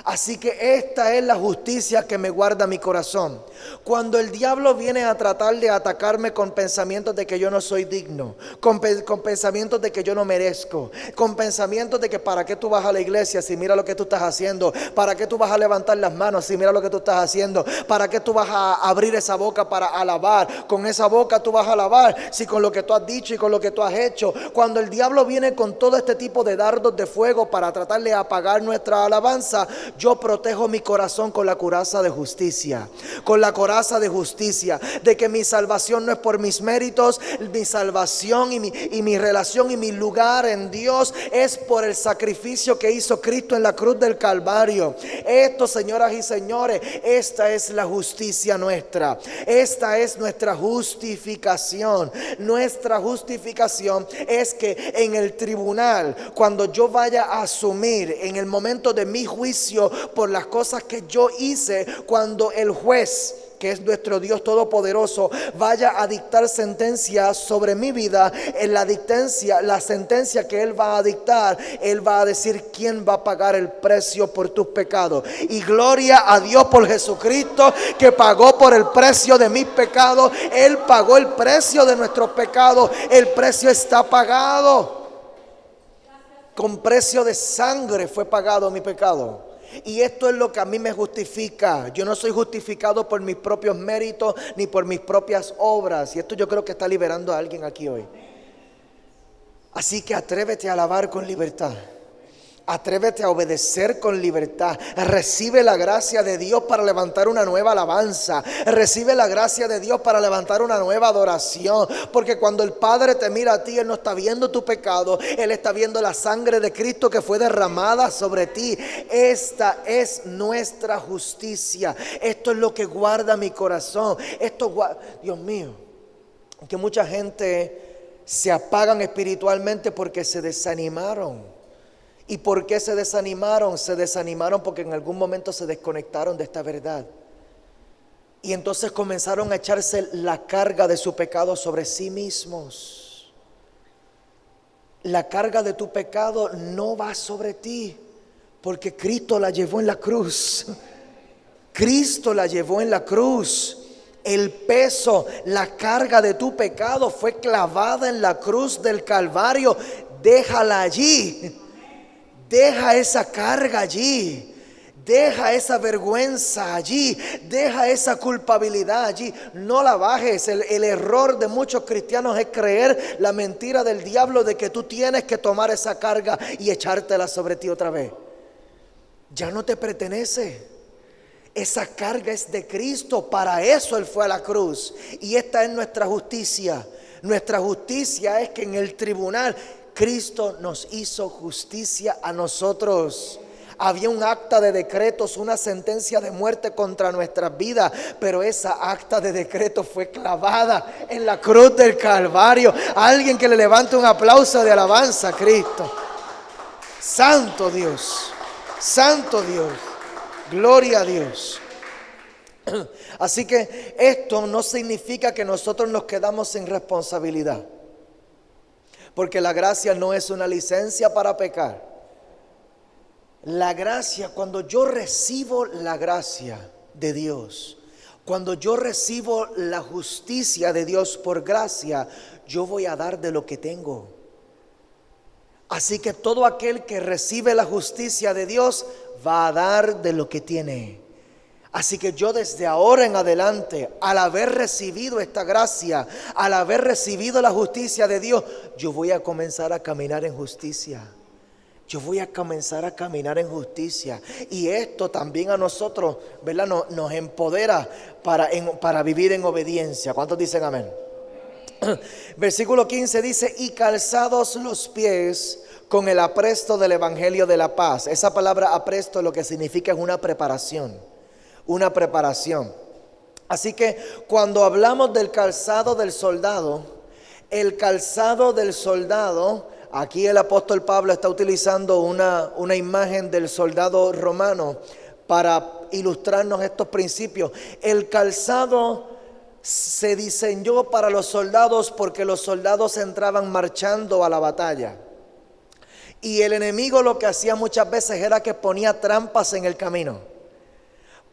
Así que esta es la justicia que me guarda mi corazón. Cuando el diablo viene a tratar de atacarme con pensamientos de que yo no soy digno, con pensamientos de que yo no merezco, con pensamientos de que para qué tú vas a la iglesia si mira lo que tú estás haciendo, para qué tú vas a levantar las manos si mira lo que tú estás haciendo, para qué tú vas a abrir esa boca para alabar, con esa boca tú vas a alabar si con lo que tú has dicho y con lo que tú has hecho. Cuando el diablo viene con todo este tipo de dardos de fuego para tratar de apagar nuestra alabanza, yo protejo mi corazón con la coraza de justicia, con la coraza de justicia, de que mi salvación no es por mis méritos, mi salvación y mi relación y mi lugar en Dios es por el sacrificio que hizo Cristo en la cruz del Calvario. Esto, señoras y señores, esta es la justicia nuestra, esta es nuestra justificación. Nuestra justificación es que en el tribunal, cuando yo vaya a asumir en el momento de mi juicio por las cosas que yo hice, cuando el juez, que es nuestro Dios todopoderoso, vaya a dictar sentencia sobre mi vida, en la sentencia que Él va a dictar, Él va a decir quién va a pagar el precio por tus pecados. Y gloria a Dios por Jesucristo, que pagó por el precio de mis pecados. Él pagó el precio de nuestros pecados. El precio está pagado. Con precio de sangre fue pagado mi pecado. Y esto es lo que a mí me justifica. Yo no soy justificado por mis propios méritos ni por mis propias obras. Y esto yo creo que está liberando a alguien aquí hoy. Así que atrévete a alabar con libertad. Atrévete a obedecer con libertad. Recibe la gracia de Dios para levantar una nueva alabanza. Recibe la gracia de Dios para levantar una nueva adoración. Porque cuando el Padre te mira a ti, Él no está viendo tu pecado. Él está viendo la sangre de Cristo que fue derramada sobre ti. Esta es nuestra justicia. Esto es lo que guarda mi corazón. Dios mío, que mucha gente se apagan espiritualmente porque se desanimaron. ¿Y por qué se desanimaron? Se desanimaron porque en algún momento se desconectaron de esta verdad. Y entonces comenzaron a echarse la carga de su pecado sobre sí mismos. La carga de tu pecado no va sobre ti, porque Cristo la llevó en la cruz. Cristo la llevó en la cruz. El peso, la carga de tu pecado fue clavada en la cruz del Calvario. Déjala allí. Deja esa carga allí. Deja esa vergüenza allí, deja esa culpabilidad allí, no la bajes. El error de muchos cristianos es creer la mentira del diablo de que tú tienes que tomar esa carga y echártela sobre ti otra vez. Ya no te pertenece. Esa carga es de Cristo, para eso Él fue a la cruz. Y esta es nuestra justicia. Nuestra justicia es que en el tribunal Cristo nos hizo justicia a nosotros. Había un acta de decretos, una sentencia de muerte contra nuestras vidas, pero esa acta de decretos fue clavada en la cruz del Calvario. Alguien que le levante un aplauso de alabanza a Cristo. Santo Dios, santo Dios, gloria a Dios. Así que esto no significa que nosotros nos quedamos sin responsabilidad, porque la gracia no es una licencia para pecar. La gracia, cuando yo recibo la gracia de Dios, cuando yo recibo la justicia de Dios por gracia, yo voy a dar de lo que tengo. Así que todo aquel que recibe la justicia de Dios va a dar de lo que tiene. Así que yo desde ahora en adelante, al haber recibido esta gracia, al haber recibido la justicia de Dios, yo voy a comenzar a caminar en justicia. Yo voy a comenzar a caminar en justicia. Y esto también a nosotros, ¿verdad? Nos empodera para vivir en obediencia. ¿Cuántos dicen amén? Versículo 15 dice: y calzados los pies con el apresto del evangelio de la paz. Esa palabra apresto lo que significa es una preparación. Una preparación. Así que cuando hablamos del calzado del soldado, el calzado del soldado, aquí el apóstol Pablo está utilizando una imagen del soldado romano para ilustrarnos estos principios. El calzado se diseñó para los soldados porque los soldados entraban marchando a la batalla. Y el enemigo lo que hacía muchas veces era que ponía trampas en el camino.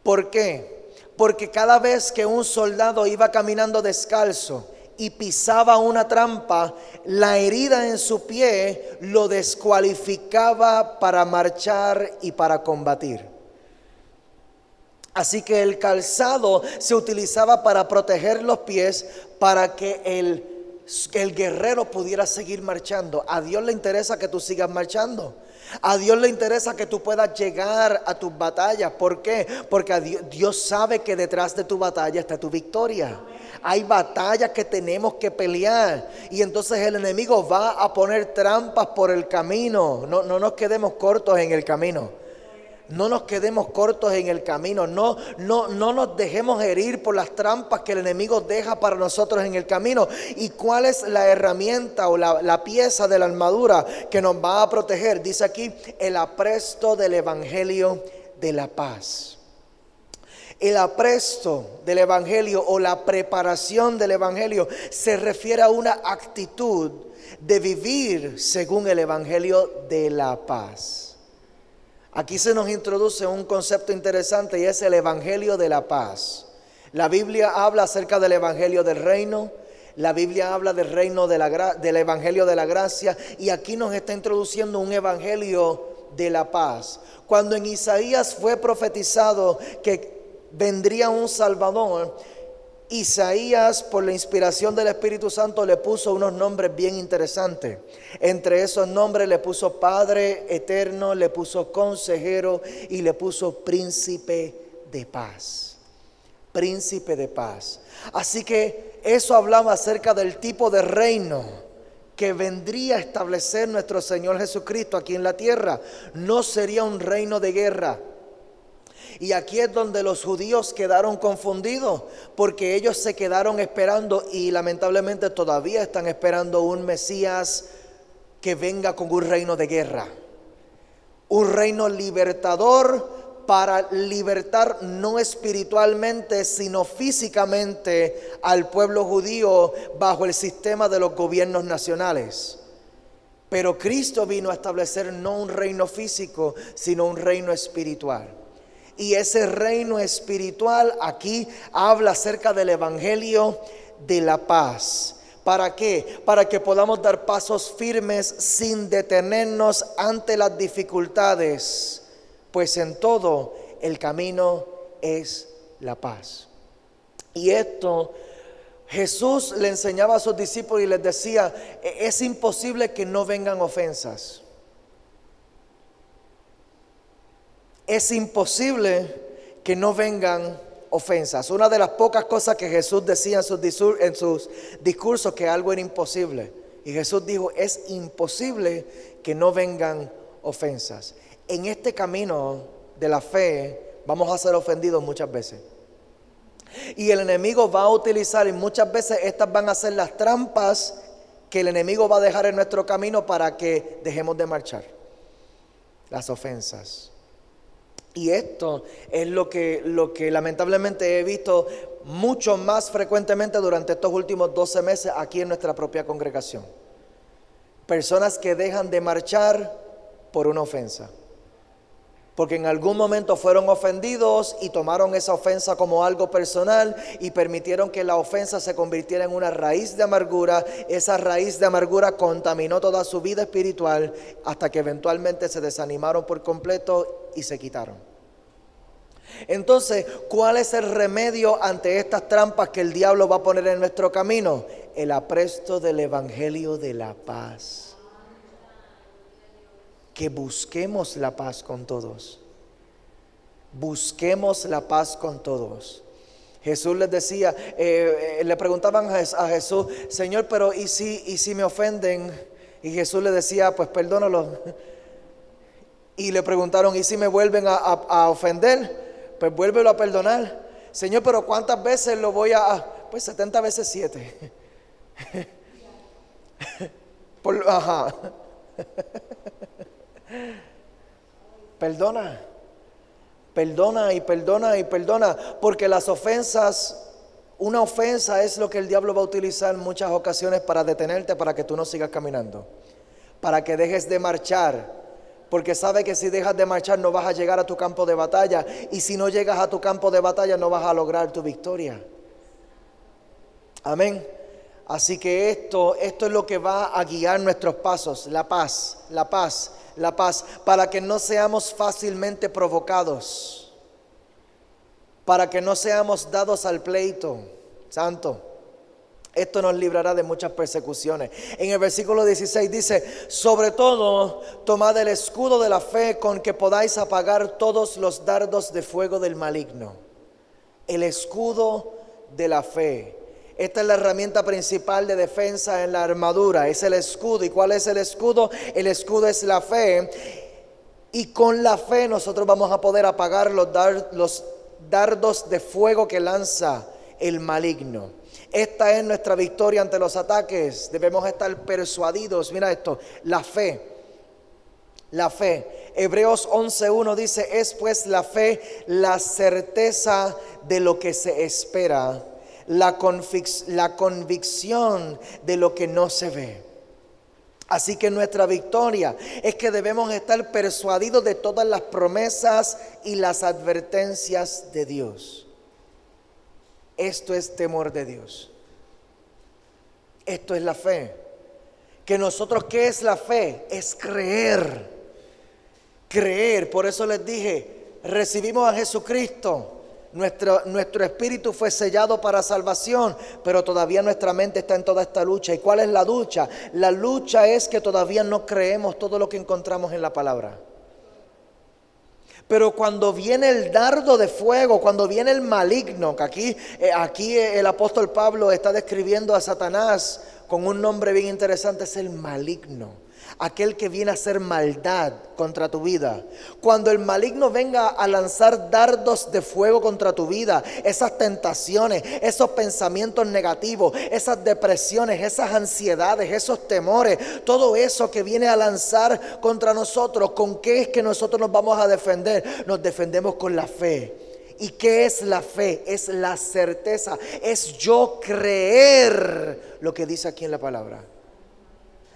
¿Por qué? Porque cada vez que un soldado iba caminando descalzo y pisaba una trampa, la herida en su pie lo descualificaba para marchar y para combatir. Así que el calzado se utilizaba para proteger los pies, para que el guerrero pudiera seguir marchando. A Dios le interesa que tú sigas marchando. A Dios le interesa que tú puedas llegar a tus batallas. ¿Por qué? Porque Dios sabe que detrás de tu batalla está tu victoria. Hay batallas que tenemos que pelear, y entonces el enemigo va a poner trampas por el camino. No nos quedemos cortos en el camino. No nos quedemos cortos en el camino. No nos dejemos herir por las trampas que el enemigo deja para nosotros en el camino. ¿Y cuál es la herramienta o la pieza de la armadura que nos va a proteger? Dice aquí: el apresto del evangelio de la paz. El apresto del evangelio o la preparación del evangelio se refiere a una actitud de vivir según el evangelio de la paz. Aquí se nos introduce un concepto interesante, y es el evangelio de la paz. La Biblia habla acerca del evangelio del reino. La Biblia habla del reino del evangelio de la gracia, y aquí nos está introduciendo un evangelio de la paz. Cuando en Isaías fue profetizado que vendría un Salvador, Isaías, por la inspiración del Espíritu Santo, le puso unos nombres bien interesantes. Entre esos nombres le puso Padre Eterno, le puso Consejero y le puso Príncipe de Paz. Príncipe de Paz. Así que eso hablaba acerca del tipo de reino que vendría a establecer nuestro Señor Jesucristo aquí en la tierra. No sería un reino de guerra. Y aquí es donde los judíos quedaron confundidos, porque ellos se quedaron esperando, y lamentablemente todavía están esperando, un Mesías que venga con un reino de guerra. Un reino libertador, para libertar no espiritualmente sino físicamente al pueblo judío bajo el sistema de los gobiernos nacionales. Pero Cristo vino a establecer no un reino físico sino un reino espiritual. Y ese reino espiritual aquí habla acerca del evangelio de la paz. ¿Para qué? Para que podamos dar pasos firmes sin detenernos ante las dificultades. pues en todo el camino es la paz. Y esto Jesús le enseñaba a sus discípulos y les decía, es imposible que no vengan ofensas. Es imposible que no vengan ofensas. Una de las pocas cosas que Jesús decía en sus discursos, que algo era imposible. Y Jesús dijo, es imposible que no vengan ofensas. En este camino de la fe vamos a ser ofendidos muchas veces. Y el enemigo va a utilizar, y muchas veces estas van a ser las trampas que el enemigo va a dejar en nuestro camino para que dejemos de marchar. Las ofensas. Y esto es lo que lamentablemente he visto mucho más frecuentemente durante estos últimos 12 meses aquí en nuestra propia congregación. Personas que dejan de marchar por una ofensa. Porque en algún momento fueron ofendidos y tomaron esa ofensa como algo personal y permitieron que la ofensa se convirtiera en una raíz de amargura. Esa raíz de amargura contaminó toda su vida espiritual hasta que eventualmente se desanimaron por completo y se quitaron. Entonces, ¿cuál es el remedio ante estas trampas que el diablo va a poner en nuestro camino? El apresto del evangelio de la paz. Que busquemos la paz con todos. Busquemos la paz con todos. Jesús les decía, le preguntaban a Jesús, Señor, pero ¿y si me ofenden? Y Jesús le decía, pues perdónalos. Y le preguntaron, ¿y si me vuelven a ofender? Pues vuélvelo a perdonar. Señor, pero ¿cuántas veces lo voy a...? Pues 70 veces 7. Ajá. Perdona y perdona y perdona, porque las ofensas, una ofensa es lo que el diablo va a utilizar en muchas ocasiones para detenerte, para que tú no sigas caminando, para que dejes de marchar, porque sabe que si dejas de marchar no vas a llegar a tu campo de batalla, y si no llegas a tu campo de batalla no vas a lograr tu victoria. Amén. Así que esto es lo que va a guiar nuestros pasos, la paz, para que no seamos fácilmente provocados, para que no seamos dados al pleito. Santo, esto nos librará de muchas persecuciones. En el versículo 16 dice, sobre todo, tomad el escudo de la fe con que podáis apagar todos los dardos de fuego del maligno. El escudo de la fe. Esta es la herramienta principal de defensa en la armadura, es el escudo. ¿Y cuál es el escudo? El escudo es la fe. Y con la fe nosotros vamos a poder apagar los dardos de fuego que lanza el maligno. Esta es nuestra victoria ante los ataques. Debemos estar persuadidos. Mira esto, la fe. La fe. Hebreos 11:1 dice, es pues la fe la certeza de lo que se espera, la convicción de lo que no se ve. Así que nuestra victoria es que debemos estar persuadidos de todas las promesas y las advertencias de Dios. Esto es temor de Dios. Esto es la fe. Que nosotros, ¿qué es la fe? Es creer. Creer. Por eso les dije, recibimos a Jesucristo. Nuestro espíritu fue sellado para salvación, pero todavía nuestra mente está en toda esta lucha. ¿Y cuál es la lucha? La lucha es que todavía no creemos todo lo que encontramos en la palabra. Pero cuando viene el dardo de fuego, cuando viene el maligno, que aquí el apóstol Pablo está describiendo a Satanás con un nombre bien interesante, es el maligno. Aquel que viene a hacer maldad contra tu vida. Cuando el maligno venga a lanzar dardos de fuego contra tu vida, esas tentaciones, esos pensamientos negativos, esas depresiones, esas ansiedades, esos temores, todo eso que viene a lanzar contra nosotros, ¿con qué es que nosotros nos vamos a defender? Nos defendemos con la fe. ¿Y qué es la fe? Es la certeza, es yo creer lo que dice aquí en la palabra.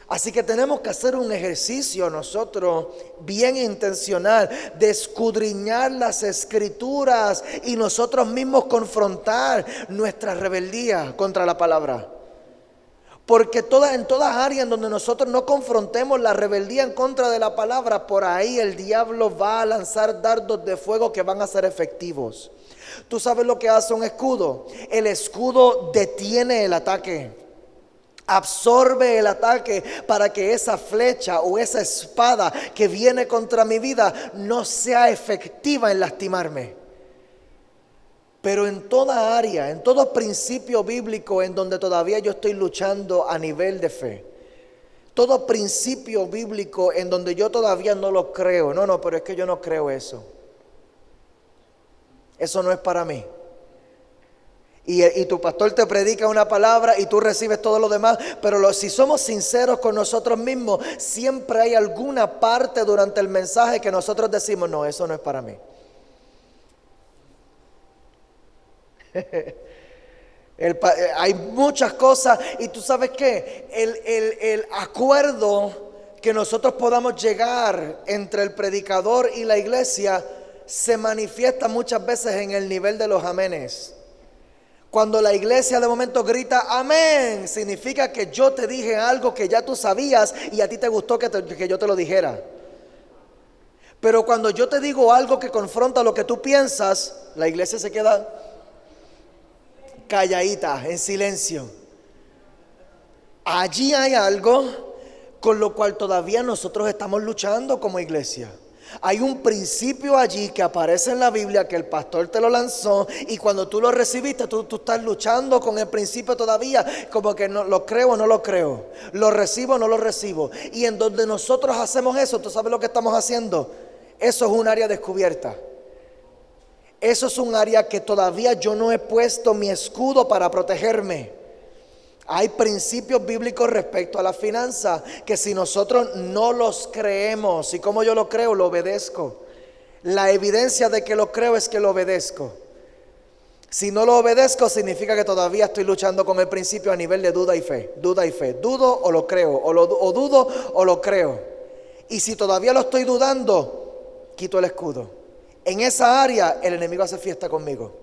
Así que tenemos que hacer un ejercicio nosotros bien intencional de escudriñar las escrituras y nosotros mismos confrontar nuestra rebeldía contra la palabra. Porque en todas áreas en donde nosotros no confrontemos la rebeldía en contra de la palabra, por ahí el diablo va a lanzar dardos de fuego que van a ser efectivos. ¿Tú sabes lo que hace un escudo? El escudo detiene el ataque, absorbe el ataque para que esa flecha o esa espada que viene contra mi vida no sea efectiva en lastimarme. Pero en toda área, en todo principio bíblico en donde todavía yo estoy luchando a nivel de fe, todo principio bíblico en donde yo todavía no lo creo, no, pero es que yo no creo eso. Eso no es para mí. Y tu pastor te predica una palabra y tú recibes todo lo demás, pero si somos sinceros con nosotros mismos, siempre hay alguna parte durante el mensaje que nosotros decimos, no, eso no es para mí. Hay muchas cosas y tú sabes qué, el acuerdo que nosotros podamos llegar entre el predicador y la iglesia se manifiesta muchas veces en el nivel de los amenes. Cuando la iglesia de momento grita amén, significa que yo te dije algo que ya tú sabías y a ti te gustó que yo te lo dijera. Pero cuando yo te digo algo que confronta lo que tú piensas, la iglesia se queda calladita, en silencio. Allí hay algo con lo cual todavía nosotros estamos luchando como iglesia. Hay un principio allí que aparece en la Biblia que el pastor te lo lanzó y cuando tú lo recibiste, tú estás luchando con el principio todavía, como que no lo creo o no lo creo, lo recibo o no lo recibo. Y en donde nosotros hacemos eso, ¿tú sabes lo que estamos haciendo? Eso es un área descubierta. Eso es un área que todavía yo no he puesto mi escudo para protegerme. Hay principios bíblicos respecto a la finanza que si nosotros no los creemos, y como yo lo creo, lo obedezco. La evidencia de que lo creo es que lo obedezco. Si no lo obedezco, significa que todavía estoy luchando con el principio a nivel de duda y fe. Duda y fe. Dudo o lo creo, o dudo o lo creo. Y si todavía lo estoy dudando, quito el escudo. En esa área el enemigo hace fiesta conmigo,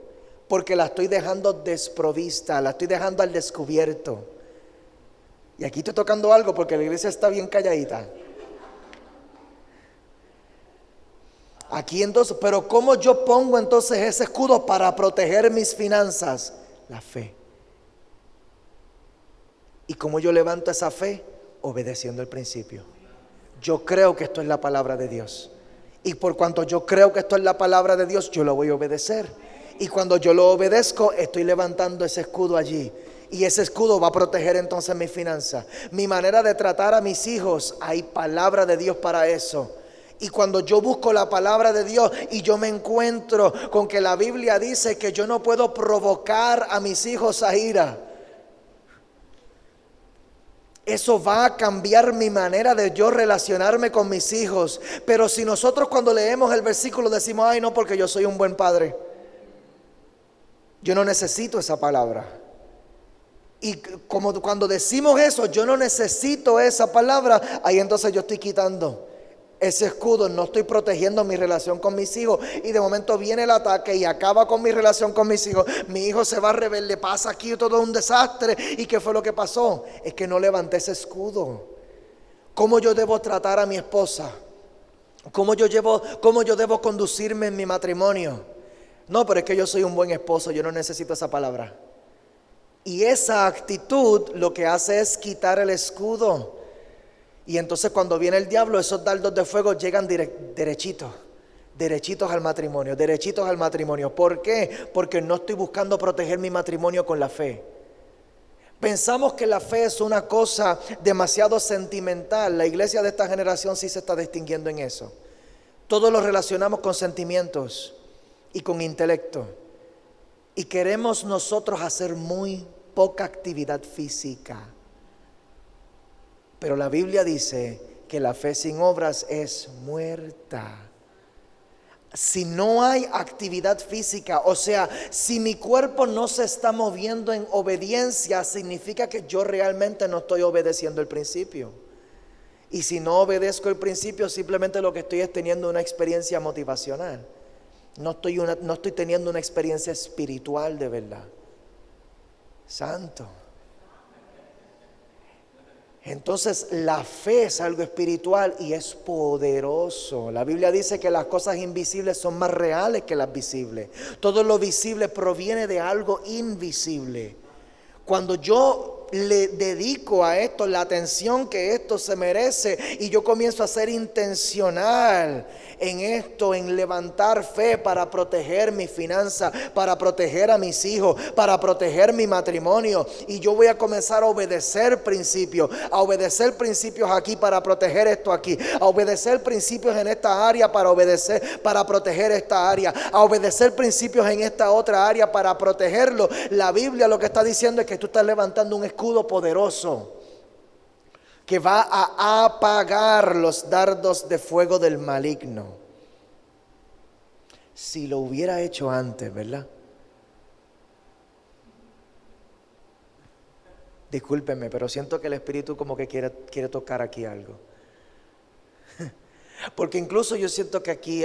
porque la estoy dejando desprovista, la estoy dejando al descubierto. Y aquí estoy tocando algo porque la iglesia está bien calladita. Aquí entonces, pero ¿cómo yo pongo entonces ese escudo para proteger mis finanzas? La fe. ¿Y cómo yo levanto esa fe? Obedeciendo el principio. Yo creo que esto es la palabra de Dios. Y por cuanto yo creo que esto es la palabra de Dios, yo lo voy a obedecer. Y cuando yo lo obedezco, estoy levantando ese escudo allí. Y ese escudo va a proteger entonces mis finanzas. Mi manera de tratar a mis hijos, hay palabra de Dios para eso. Y cuando yo busco la palabra de Dios y yo me encuentro con que la Biblia dice que yo no puedo provocar a mis hijos a ira, eso va a cambiar mi manera de yo relacionarme con mis hijos. Pero si nosotros cuando leemos el versículo decimos, ay no, porque yo soy un buen padre, yo no necesito esa palabra. Y como cuando decimos eso, yo no necesito esa palabra, ahí entonces yo estoy quitando ese escudo, no estoy protegiendo mi relación con mis hijos. Y de momento viene el ataque y acaba con mi relación con mis hijos. Mi hijo se va rebelde, pasa aquí todo un desastre. ¿Y qué fue lo que pasó? Es que no levanté ese escudo. ¿Cómo yo debo tratar a mi esposa? ¿Cómo yo debo conducirme en mi matrimonio? No, pero es que yo soy un buen esposo, yo no necesito esa palabra. Y esa actitud lo que hace es quitar el escudo. Y entonces cuando viene el diablo, esos dardos de fuego llegan derechitos al matrimonio. ¿Por qué? Porque no estoy buscando proteger mi matrimonio con la fe. Pensamos que la fe es una cosa demasiado sentimental. La iglesia de esta generación sí se está distinguiendo en eso. Todos lo relacionamos con sentimientos y con intelecto. Y queremos nosotros hacer muy poca actividad física. Pero la Biblia dice que la fe sin obras es muerta. Si no hay actividad física, o sea, si mi cuerpo no se está moviendo en obediencia, significa que yo realmente no estoy obedeciendo el principio. Y si no obedezco el principio, simplemente lo que estoy es teniendo una experiencia motivacional. No estoy teniendo una experiencia espiritual de verdad. Santo. Entonces la fe es algo espiritual y es poderoso. La Biblia dice que las cosas invisibles son más reales que las visibles. Todo lo visible proviene de algo invisible. Cuando yo le dedico a esto la atención que esto se merece y yo comienzo a ser intencional en esto, en levantar fe para proteger mi finanza, para proteger a mis hijos, para proteger mi matrimonio, y yo voy a comenzar a obedecer principios aquí para proteger esto aquí, a obedecer principios en esta área para obedecer, para proteger esta área, a obedecer principios en esta otra área para protegerlo. La Biblia lo que está diciendo es que tú estás levantando un escudo poderoso que va a apagar los dardos de fuego del maligno. Si lo hubiera hecho antes, ¿verdad? Discúlpenme, pero siento que el Espíritu como que quiere tocar aquí algo. Porque incluso yo siento que aquí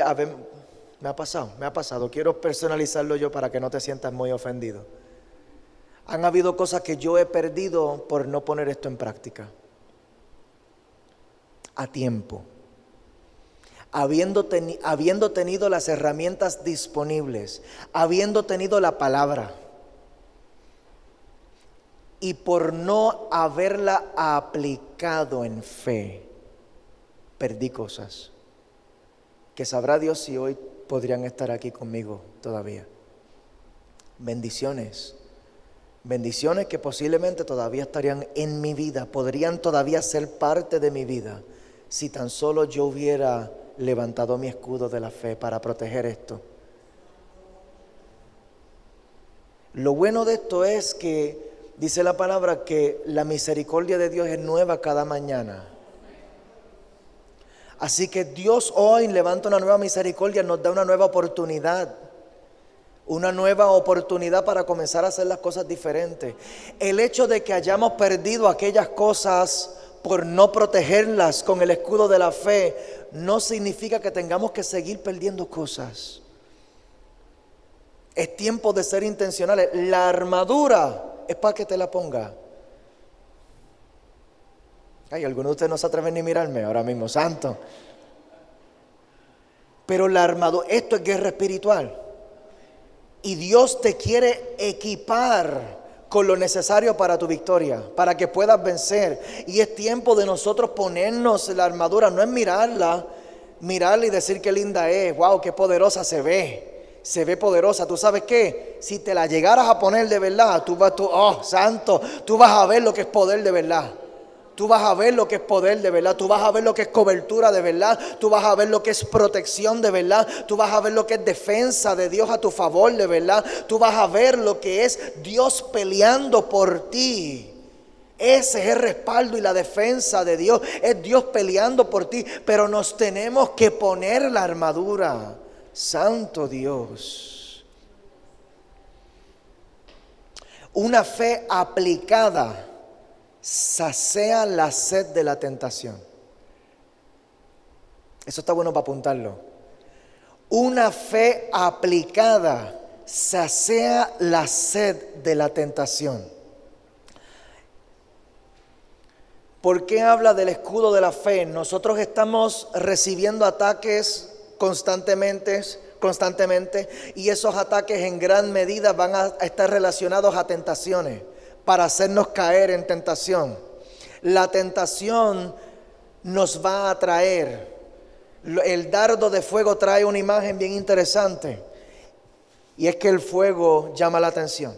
me ha pasado. Quiero personalizarlo yo para que no te sientas muy ofendido. Han habido cosas que yo he perdido por no poner esto en práctica a tiempo, habiendo tenido las herramientas disponibles, habiendo tenido la palabra, y por no haberla aplicado en fe, perdí cosas que sabrá Dios si hoy podrían estar aquí conmigo todavía. Bendiciones que posiblemente todavía estarían en mi vida, podrían todavía ser parte de mi vida, si tan solo yo hubiera levantado mi escudo de la fe para proteger esto. Lo bueno de esto es que dice la palabra que la misericordia de Dios es nueva cada mañana. Así que Dios hoy levanta una nueva misericordia, nos da una nueva oportunidad. Una nueva oportunidad para comenzar a hacer las cosas diferentes. El hecho de que hayamos perdido aquellas cosas por no protegerlas con el escudo de la fe no significa que tengamos que seguir perdiendo cosas. Es tiempo de ser intencionales. La armadura es para que te la ponga. Ay, algunos de ustedes no se atreven ni a mirarme ahora mismo, santo. Pero la armadura, esto es guerra espiritual. Y Dios te quiere equipar con lo necesario para tu victoria, para que puedas vencer. Y es tiempo de nosotros ponernos la armadura, no es mirarla y decir qué linda es, wow, qué poderosa se ve poderosa. ¿Tú sabes qué? Si te la llegaras a poner de verdad, tú vas a ver lo que es poder de verdad. Tú vas a ver lo que es poder de verdad, tú vas a ver lo que es cobertura de verdad, tú vas a ver lo que es protección de verdad, tú vas a ver lo que es defensa de Dios a tu favor de verdad, tú vas a ver lo que es Dios peleando por ti. Ese es el respaldo y la defensa de Dios, es Dios peleando por ti, pero nos tenemos que poner la armadura. Santo Dios. Una fe aplicada sacia la sed de la tentación. Eso está bueno para apuntarlo. Una fe aplicada sacia la sed de la tentación. ¿Por qué habla del escudo de la fe? Nosotros estamos recibiendo ataques constantemente, y esos ataques en gran medida van a estar relacionados a tentaciones, para hacernos caer en tentación. La tentación nos va a atraer. El dardo de fuego trae una imagen bien interesante, y es que el fuego llama la atención.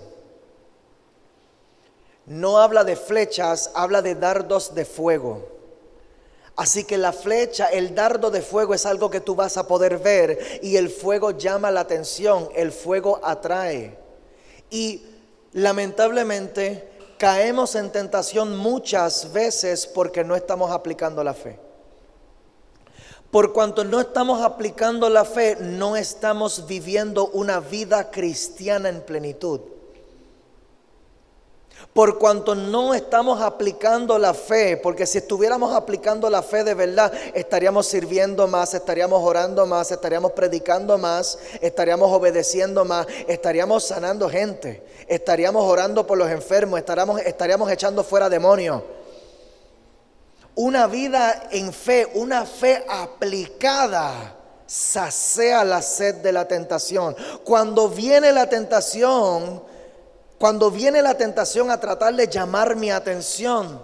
No habla de flechas, habla de dardos de fuego. Así que la flecha, el dardo de fuego es algo que tú vas a poder ver, y el fuego llama la atención, el fuego atrae. Y lamentablemente caemos en tentación muchas veces porque no estamos aplicando la fe. Por cuanto no estamos aplicando la fe, no estamos viviendo una vida cristiana en plenitud. Por cuanto no estamos aplicando la fe, porque si estuviéramos aplicando la fe de verdad, estaríamos sirviendo más, estaríamos orando más, estaríamos predicando más, estaríamos obedeciendo más, estaríamos sanando gente, estaríamos orando por los enfermos, estaríamos echando fuera demonios. Una vida en fe, una fe aplicada, sacia la sed de la tentación. Cuando viene la tentación a tratar de llamar mi atención,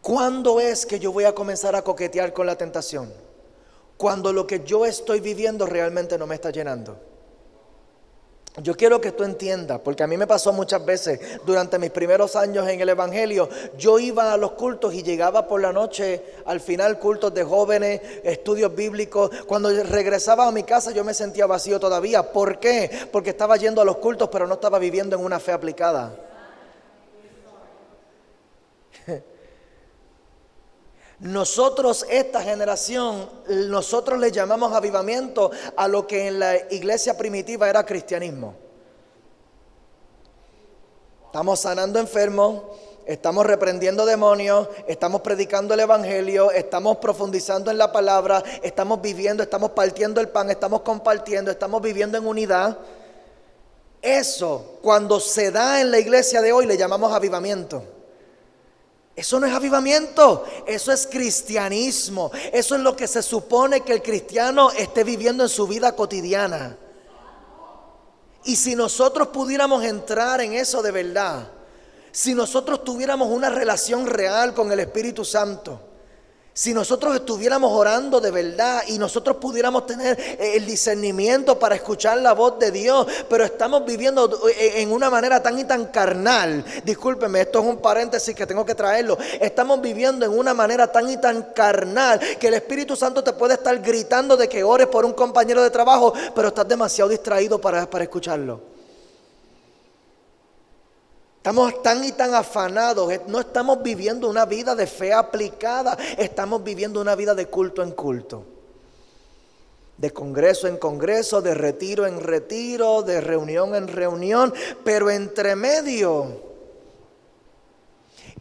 ¿cuándo es que yo voy a comenzar a coquetear con la tentación? Cuando lo que yo estoy viviendo realmente no me está llenando. Yo quiero que tú entiendas, porque a mí me pasó muchas veces durante mis primeros años en el Evangelio. Yo iba a los cultos y llegaba por la noche, al final cultos de jóvenes, estudios bíblicos. Cuando regresaba a mi casa yo me sentía vacío todavía. ¿Por qué? Porque estaba yendo a los cultos pero no estaba viviendo en una fe aplicada. Nosotros, esta generación, nosotros le llamamos avivamiento a lo que en la iglesia primitiva era cristianismo. Estamos sanando enfermos, estamos reprendiendo demonios, estamos predicando el evangelio, estamos profundizando en la palabra, estamos viviendo, estamos partiendo el pan, estamos compartiendo, estamos viviendo en unidad. Eso, cuando se da en la iglesia de hoy, le llamamos avivamiento. Eso no es avivamiento, eso es cristianismo. Eso es lo que se supone que el cristiano esté viviendo en su vida cotidiana. Y si nosotros pudiéramos entrar en eso de verdad, si nosotros tuviéramos una relación real con el Espíritu Santo, si nosotros estuviéramos orando de verdad y nosotros pudiéramos tener el discernimiento para escuchar la voz de Dios, pero estamos viviendo en una manera tan y tan carnal. Discúlpeme, esto es un paréntesis que tengo que traerlo. Estamos viviendo en una manera tan y tan carnal que el Espíritu Santo te puede estar gritando de que ores por un compañero de trabajo, pero estás demasiado distraído para escucharlo. Estamos tan y tan afanados, no estamos viviendo una vida de fe aplicada, estamos viviendo una vida de culto en culto, de congreso en congreso, de retiro en retiro, de reunión en reunión, pero entre medio.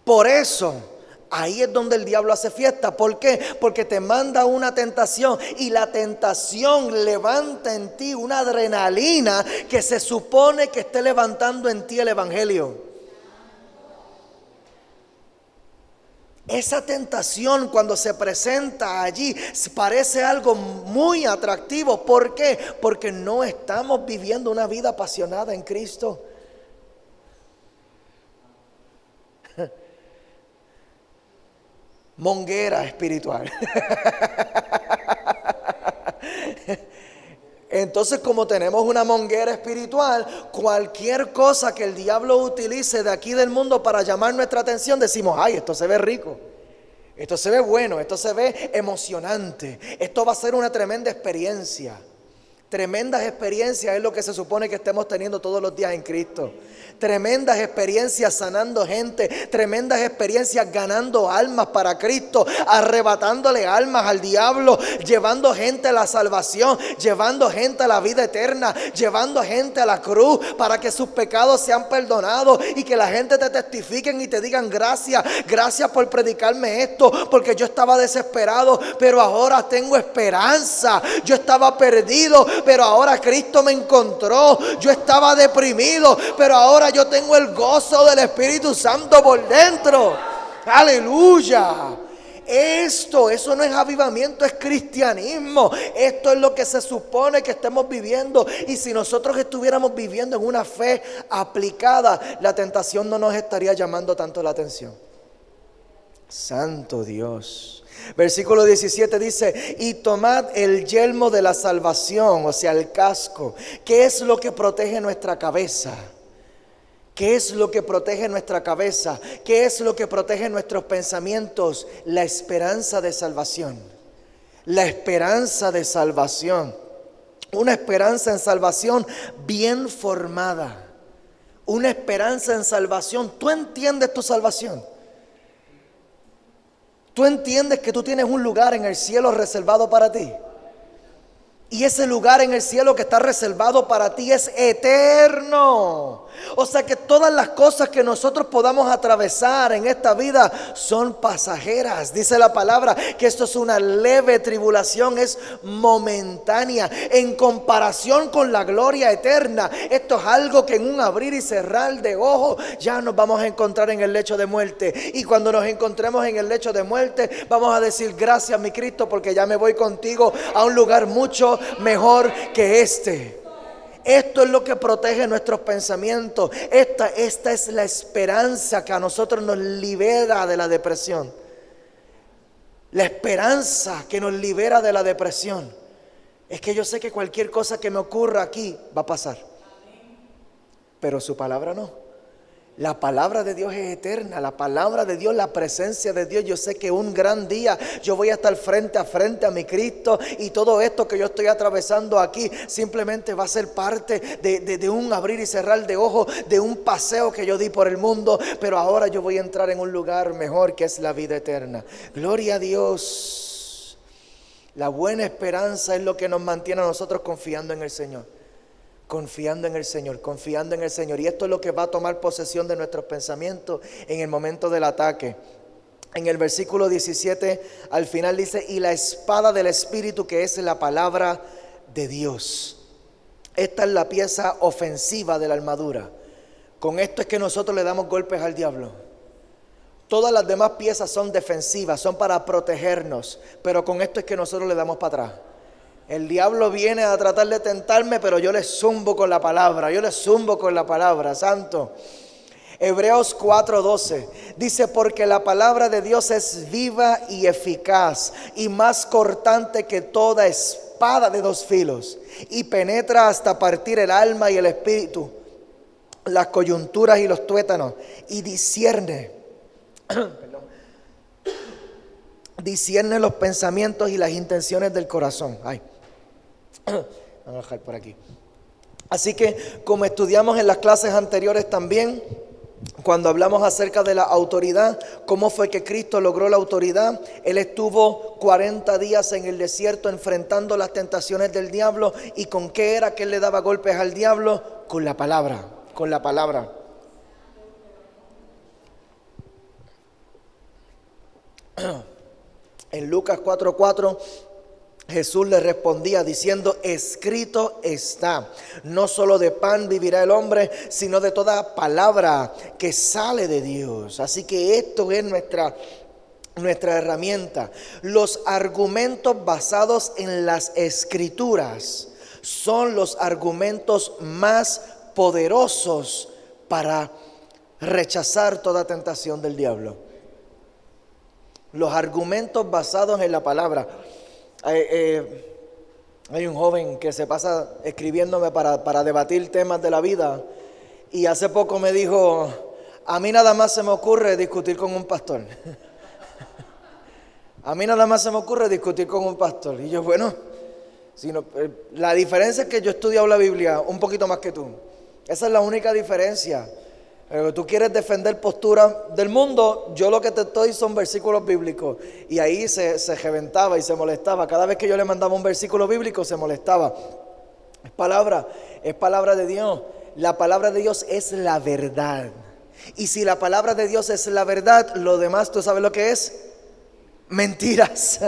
Por eso, ahí es donde el diablo hace fiesta. ¿Por qué? Porque te manda una tentación y la tentación levanta en ti una adrenalina que se supone que esté levantando en ti el evangelio. Esa tentación cuando se presenta allí parece algo muy atractivo. ¿Por qué? Porque no estamos viviendo una vida apasionada en Cristo. Monguera espiritual. Entonces, como tenemos una monguera espiritual, cualquier cosa que el diablo utilice de aquí del mundo para llamar nuestra atención, decimos: ay, esto se ve rico, esto se ve bueno, esto se ve emocionante, esto va a ser una tremenda experiencia. Tremendas experiencias es lo que se supone que estemos teniendo todos los días en Cristo. Tremendas experiencias sanando gente, tremendas experiencias ganando almas para Cristo, arrebatándole almas al diablo, llevando gente a la salvación, llevando gente a la vida eterna, llevando gente a la cruz para que sus pecados sean perdonados y que la gente te testifiquen y te digan: gracias, gracias por predicarme esto, porque yo estaba desesperado, pero ahora tengo esperanza. Yo estaba perdido, pero ahora Cristo me encontró. Yo estaba deprimido, pero ahora yo tengo el gozo del Espíritu Santo por dentro. Aleluya. Eso no es avivamiento, es cristianismo. Esto es lo que se supone que estemos viviendo. Y si nosotros estuviéramos viviendo en una fe aplicada, la tentación no nos estaría llamando tanto la atención. Santo Dios. Versículo 17 dice: y tomad el yelmo de la salvación, o sea, el casco. ¿Qué es lo que protege nuestra cabeza? ¿Qué es lo que protege nuestra cabeza? ¿Qué es lo que protege nuestros pensamientos? La esperanza de salvación. La esperanza de salvación. Una esperanza en salvación bien formada. Una esperanza en salvación. ¿Tú entiendes tu salvación? ¿Tú entiendes que tú tienes un lugar en el cielo reservado para ti? Y ese lugar en el cielo que está reservado para ti es eterno. O sea que todas las cosas que nosotros podamos atravesar en esta vida son pasajeras. Dice la palabra que esto es una leve tribulación, es momentánea en comparación con la gloria eterna. Esto es algo que en un abrir y cerrar de ojos ya nos vamos a encontrar en el lecho de muerte. Y cuando nos encontremos en el lecho de muerte, vamos a decir: gracias, mi Cristo, porque ya me voy contigo a un lugar mucho mejor que este. Esto es lo que protege nuestros pensamientos. Esta es la esperanza que a nosotros nos libera de la depresión. La esperanza que nos libera de la depresión es que yo sé que cualquier cosa que me ocurra aquí va a pasar, pero su palabra no. La palabra de Dios es eterna, la palabra de Dios, la presencia de Dios. Yo sé que un gran día yo voy a estar frente a mi Cristo, y todo esto que yo estoy atravesando aquí simplemente va a ser parte de un abrir y cerrar de ojos, de un paseo que yo di por el mundo, pero ahora yo voy a entrar en un lugar mejor, que es la vida eterna. Gloria a Dios. La buena esperanza es lo que nos mantiene a nosotros confiando en el Señor. Confiando en el Señor, confiando en el Señor. Y esto es lo que va a tomar posesión de nuestros pensamientos en el momento del ataque. En el versículo 17 al final dice: y la espada del Espíritu, que es la palabra de Dios. Esta es la pieza ofensiva de la armadura. Con esto es que nosotros le damos golpes al diablo. Todas las demás piezas son defensivas, son para protegernos, pero con esto es que nosotros le damos para atrás. El diablo viene a tratar de tentarme, pero yo le zumbo con la palabra. Yo le zumbo con la palabra, santo. Hebreos 4:12 dice: porque la palabra de Dios es viva y eficaz, y más cortante que toda espada de dos filos, y penetra hasta partir el alma y el espíritu, las coyunturas y los tuétanos, y discierne los pensamientos y las intenciones del corazón. Vamos a dejar por aquí. Así que, como estudiamos en las clases anteriores también, cuando hablamos acerca de la autoridad, cómo fue que Cristo logró la autoridad. Él estuvo 40 días en el desierto enfrentando las tentaciones del diablo. ¿Y con qué era que él le daba golpes al diablo? Con la palabra, con la palabra. En Lucas 4:4 Jesús le respondía diciendo: escrito está, no solo de pan vivirá el hombre, sino de toda palabra que sale de Dios. Así que esto es nuestra herramienta. Los argumentos basados en las Escrituras son los argumentos más poderosos para rechazar toda tentación del diablo. Los argumentos basados en la palabra. Hay un joven que se pasa escribiéndome para debatir temas de la vida, y hace poco me dijo: a mí nada más se me ocurre discutir con un pastor. A mí nada más se me ocurre discutir con un pastor. Y yo, bueno, la diferencia es que yo he estudiado la Biblia un poquito más que tú. Esa es la única diferencia. Tú quieres defender postura del mundo, yo lo que te estoy son versículos bíblicos. Y ahí se reventaba y se molestaba. Cada vez que yo le mandaba un versículo bíblico se molestaba. Es palabra de Dios. La palabra de Dios es la verdad. Y si la palabra de Dios es la verdad, lo demás, ¿tú sabes lo que es? Mentiras.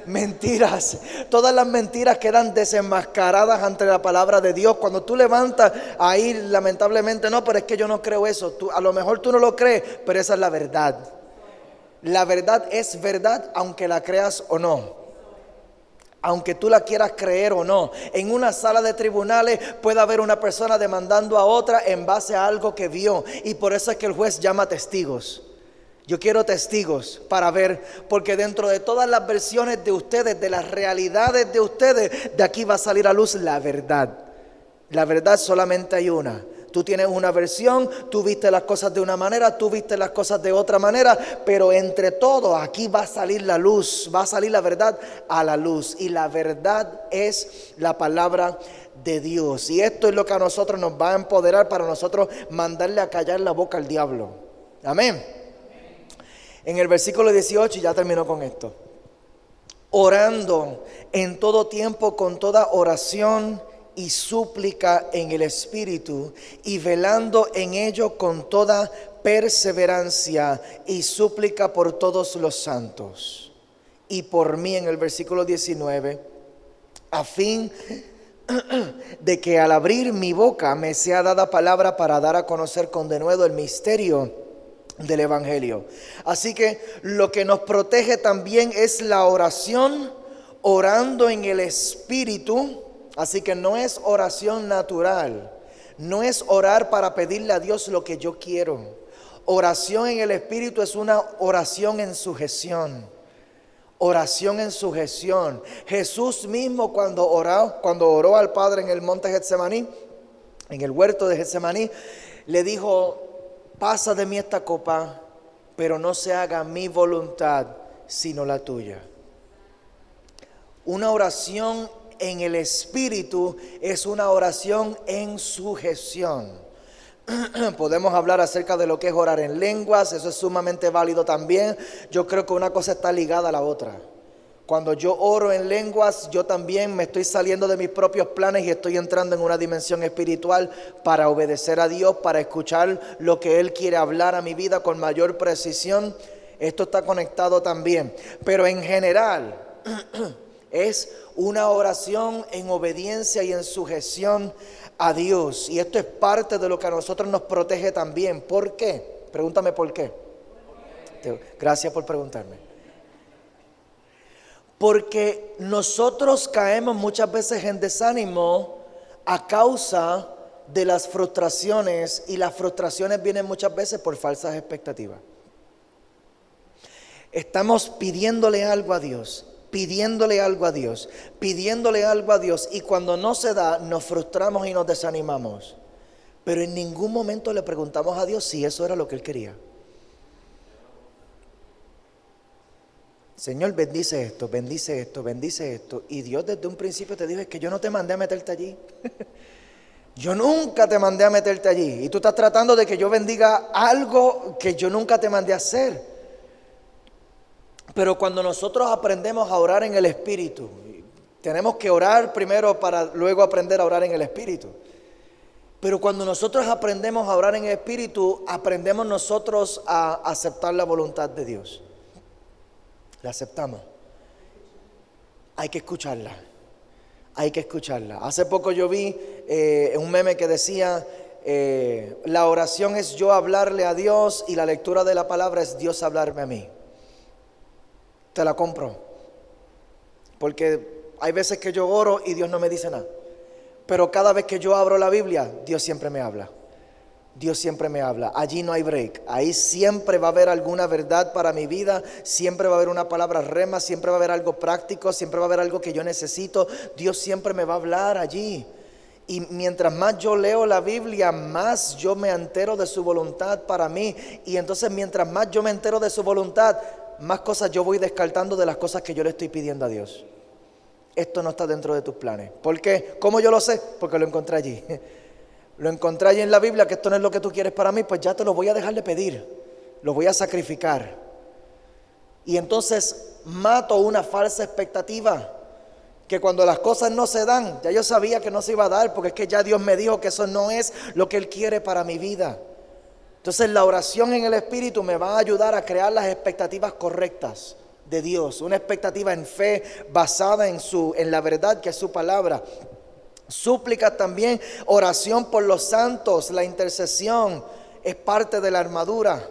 Mentiras. Todas las mentiras quedan desenmascaradas ante la palabra de Dios. Cuando tú levantas ahí, lamentablemente, no, pero es que yo no creo eso. A lo mejor tú no lo crees, pero esa es la verdad. La verdad es verdad, aunque la creas o no, aunque tú la quieras creer o no. En una sala de tribunales puede haber una persona demandando a otra en base a algo que vio, y por eso es que el juez llama testigos. Yo quiero testigos para ver, porque dentro de todas las versiones de ustedes, de las realidades de ustedes, de aquí va a salir a luz la verdad. La verdad solamente hay una. Tú tienes una versión, tú viste las cosas de una manera, tú viste las cosas de otra manera, pero entre todo aquí va a salir la luz, va a salir la verdad a la luz. Y la verdad es la palabra de Dios. Y esto es lo que a nosotros nos va a empoderar para nosotros mandarle a callar la boca al diablo. Amén. En el versículo 18, y ya termino con esto, orando en todo tiempo con toda oración y súplica en el Espíritu, y velando en ello con toda perseverancia y súplica por todos los santos y por mí, en el versículo 19, a fin de que al abrir mi boca me sea dada palabra para dar a conocer con denuedo el misterio del Evangelio. Así que lo que nos protege también es la oración, orando en el Espíritu. Así que no es oración natural, no es orar para pedirle a Dios lo que yo quiero. Oración en el Espíritu es una oración en sujeción. Oración en sujeción. Jesús mismo cuando oró al Padre en el monte Getsemaní, en el huerto de Getsemaní, le dijo: pasa de mí esta copa, pero no se haga mi voluntad sino la tuya. Una oración en el Espíritu es una oración en sujeción. Podemos hablar acerca de lo que es orar en lenguas, eso es sumamente válido también. Yo creo que una cosa está ligada a la otra. Cuando yo oro en lenguas, yo también me estoy saliendo de mis propios planes y estoy entrando en una dimensión espiritual para obedecer a Dios, para escuchar lo que Él quiere hablar a mi vida con mayor precisión. Esto está conectado también, pero en general es una oración en obediencia y en sujeción a Dios. Y esto es parte de lo que a nosotros nos protege también. ¿Por qué? Pregúntame por qué. Gracias por preguntarme. Porque nosotros caemos muchas veces en desánimo a causa de las frustraciones, y las frustraciones vienen muchas veces por falsas expectativas. Estamos pidiéndole algo a Dios, y cuando no se da, nos frustramos y nos desanimamos. Pero en ningún momento le preguntamos a Dios si eso era lo que Él quería. Señor, bendice esto. Y Dios desde un principio te dijo: es que yo no te mandé a meterte allí. Yo nunca te mandé a meterte allí. Y tú estás tratando de que yo bendiga algo que yo nunca te mandé a hacer. Pero cuando nosotros aprendemos a orar en el Espíritu, tenemos que orar primero para luego aprender a orar en el Espíritu. Pero cuando nosotros aprendemos a orar en el Espíritu, aprendemos nosotros a aceptar la voluntad de Dios. La aceptamos. Hay que escucharla. Hace poco yo vi un meme que decía: la oración es yo hablarle a Dios y la lectura de la palabra es Dios hablarme a mí. Te la compro, porque hay veces que yo oro y Dios no me dice nada, pero cada vez que yo abro la Biblia, Dios siempre me habla. Allí no hay break, ahí siempre va a haber alguna verdad para mi vida, siempre va a haber una palabra rema, siempre va a haber algo práctico, siempre va a haber algo que yo necesito. Dios siempre me va a hablar allí. Y mientras más yo leo la Biblia, más yo me entero de su voluntad para mí. Y entonces mientras más yo me entero de su voluntad, más cosas yo voy descartando de las cosas que yo le estoy pidiendo a Dios. Esto no está dentro de tus planes. ¿Por qué? ¿Cómo yo lo sé? Porque lo encontré allí. Lo encontré allí en la Biblia, que esto no es lo que tú quieres para mí, pues ya te lo voy a dejar de pedir. Lo voy a sacrificar. Y entonces mato una falsa expectativa, que cuando las cosas no se dan, ya yo sabía que no se iba a dar, porque es que ya Dios me dijo que eso no es lo que Él quiere para mi vida. Entonces la oración en el Espíritu me va a ayudar a crear las expectativas correctas de Dios, una expectativa en fe basada en la verdad que es su palabra. Súplicas también, oración por los santos, la intercesión es parte de la armadura.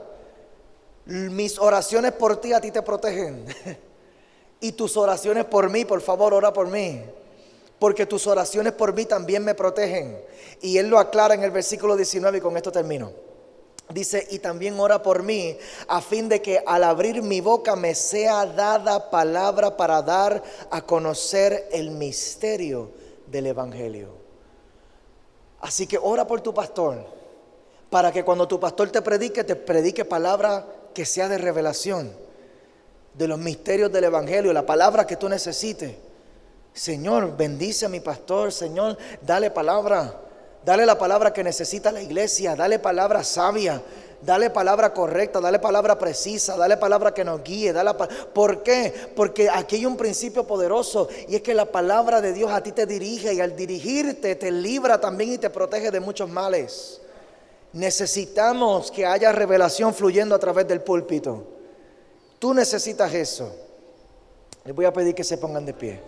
Mis oraciones por ti a ti te protegen. Y tus oraciones por mí, por favor, ora por mí, porque tus oraciones por mí también me protegen. Y Él lo aclara en el versículo 19 y con esto termino. Dice: y también ora por mí, a fin de que al abrir mi boca me sea dada palabra para dar a conocer el misterio del Evangelio. Así que ora por tu pastor, para que cuando tu pastor te predique palabra que sea de revelación de los misterios del Evangelio, la palabra que tú necesites. Señor, bendice a mi pastor. Señor, dale palabra. Dale la palabra que necesita la iglesia, dale palabra sabia. Dale palabra correcta, dale palabra precisa, dale palabra que nos guíe. ¿Por qué? Porque aquí hay un principio poderoso y es que la palabra de Dios a ti te dirige y al dirigirte te libra también y te protege de muchos males. Necesitamos que haya revelación fluyendo a través del púlpito. Tú necesitas eso. Les voy a pedir que se pongan de pie.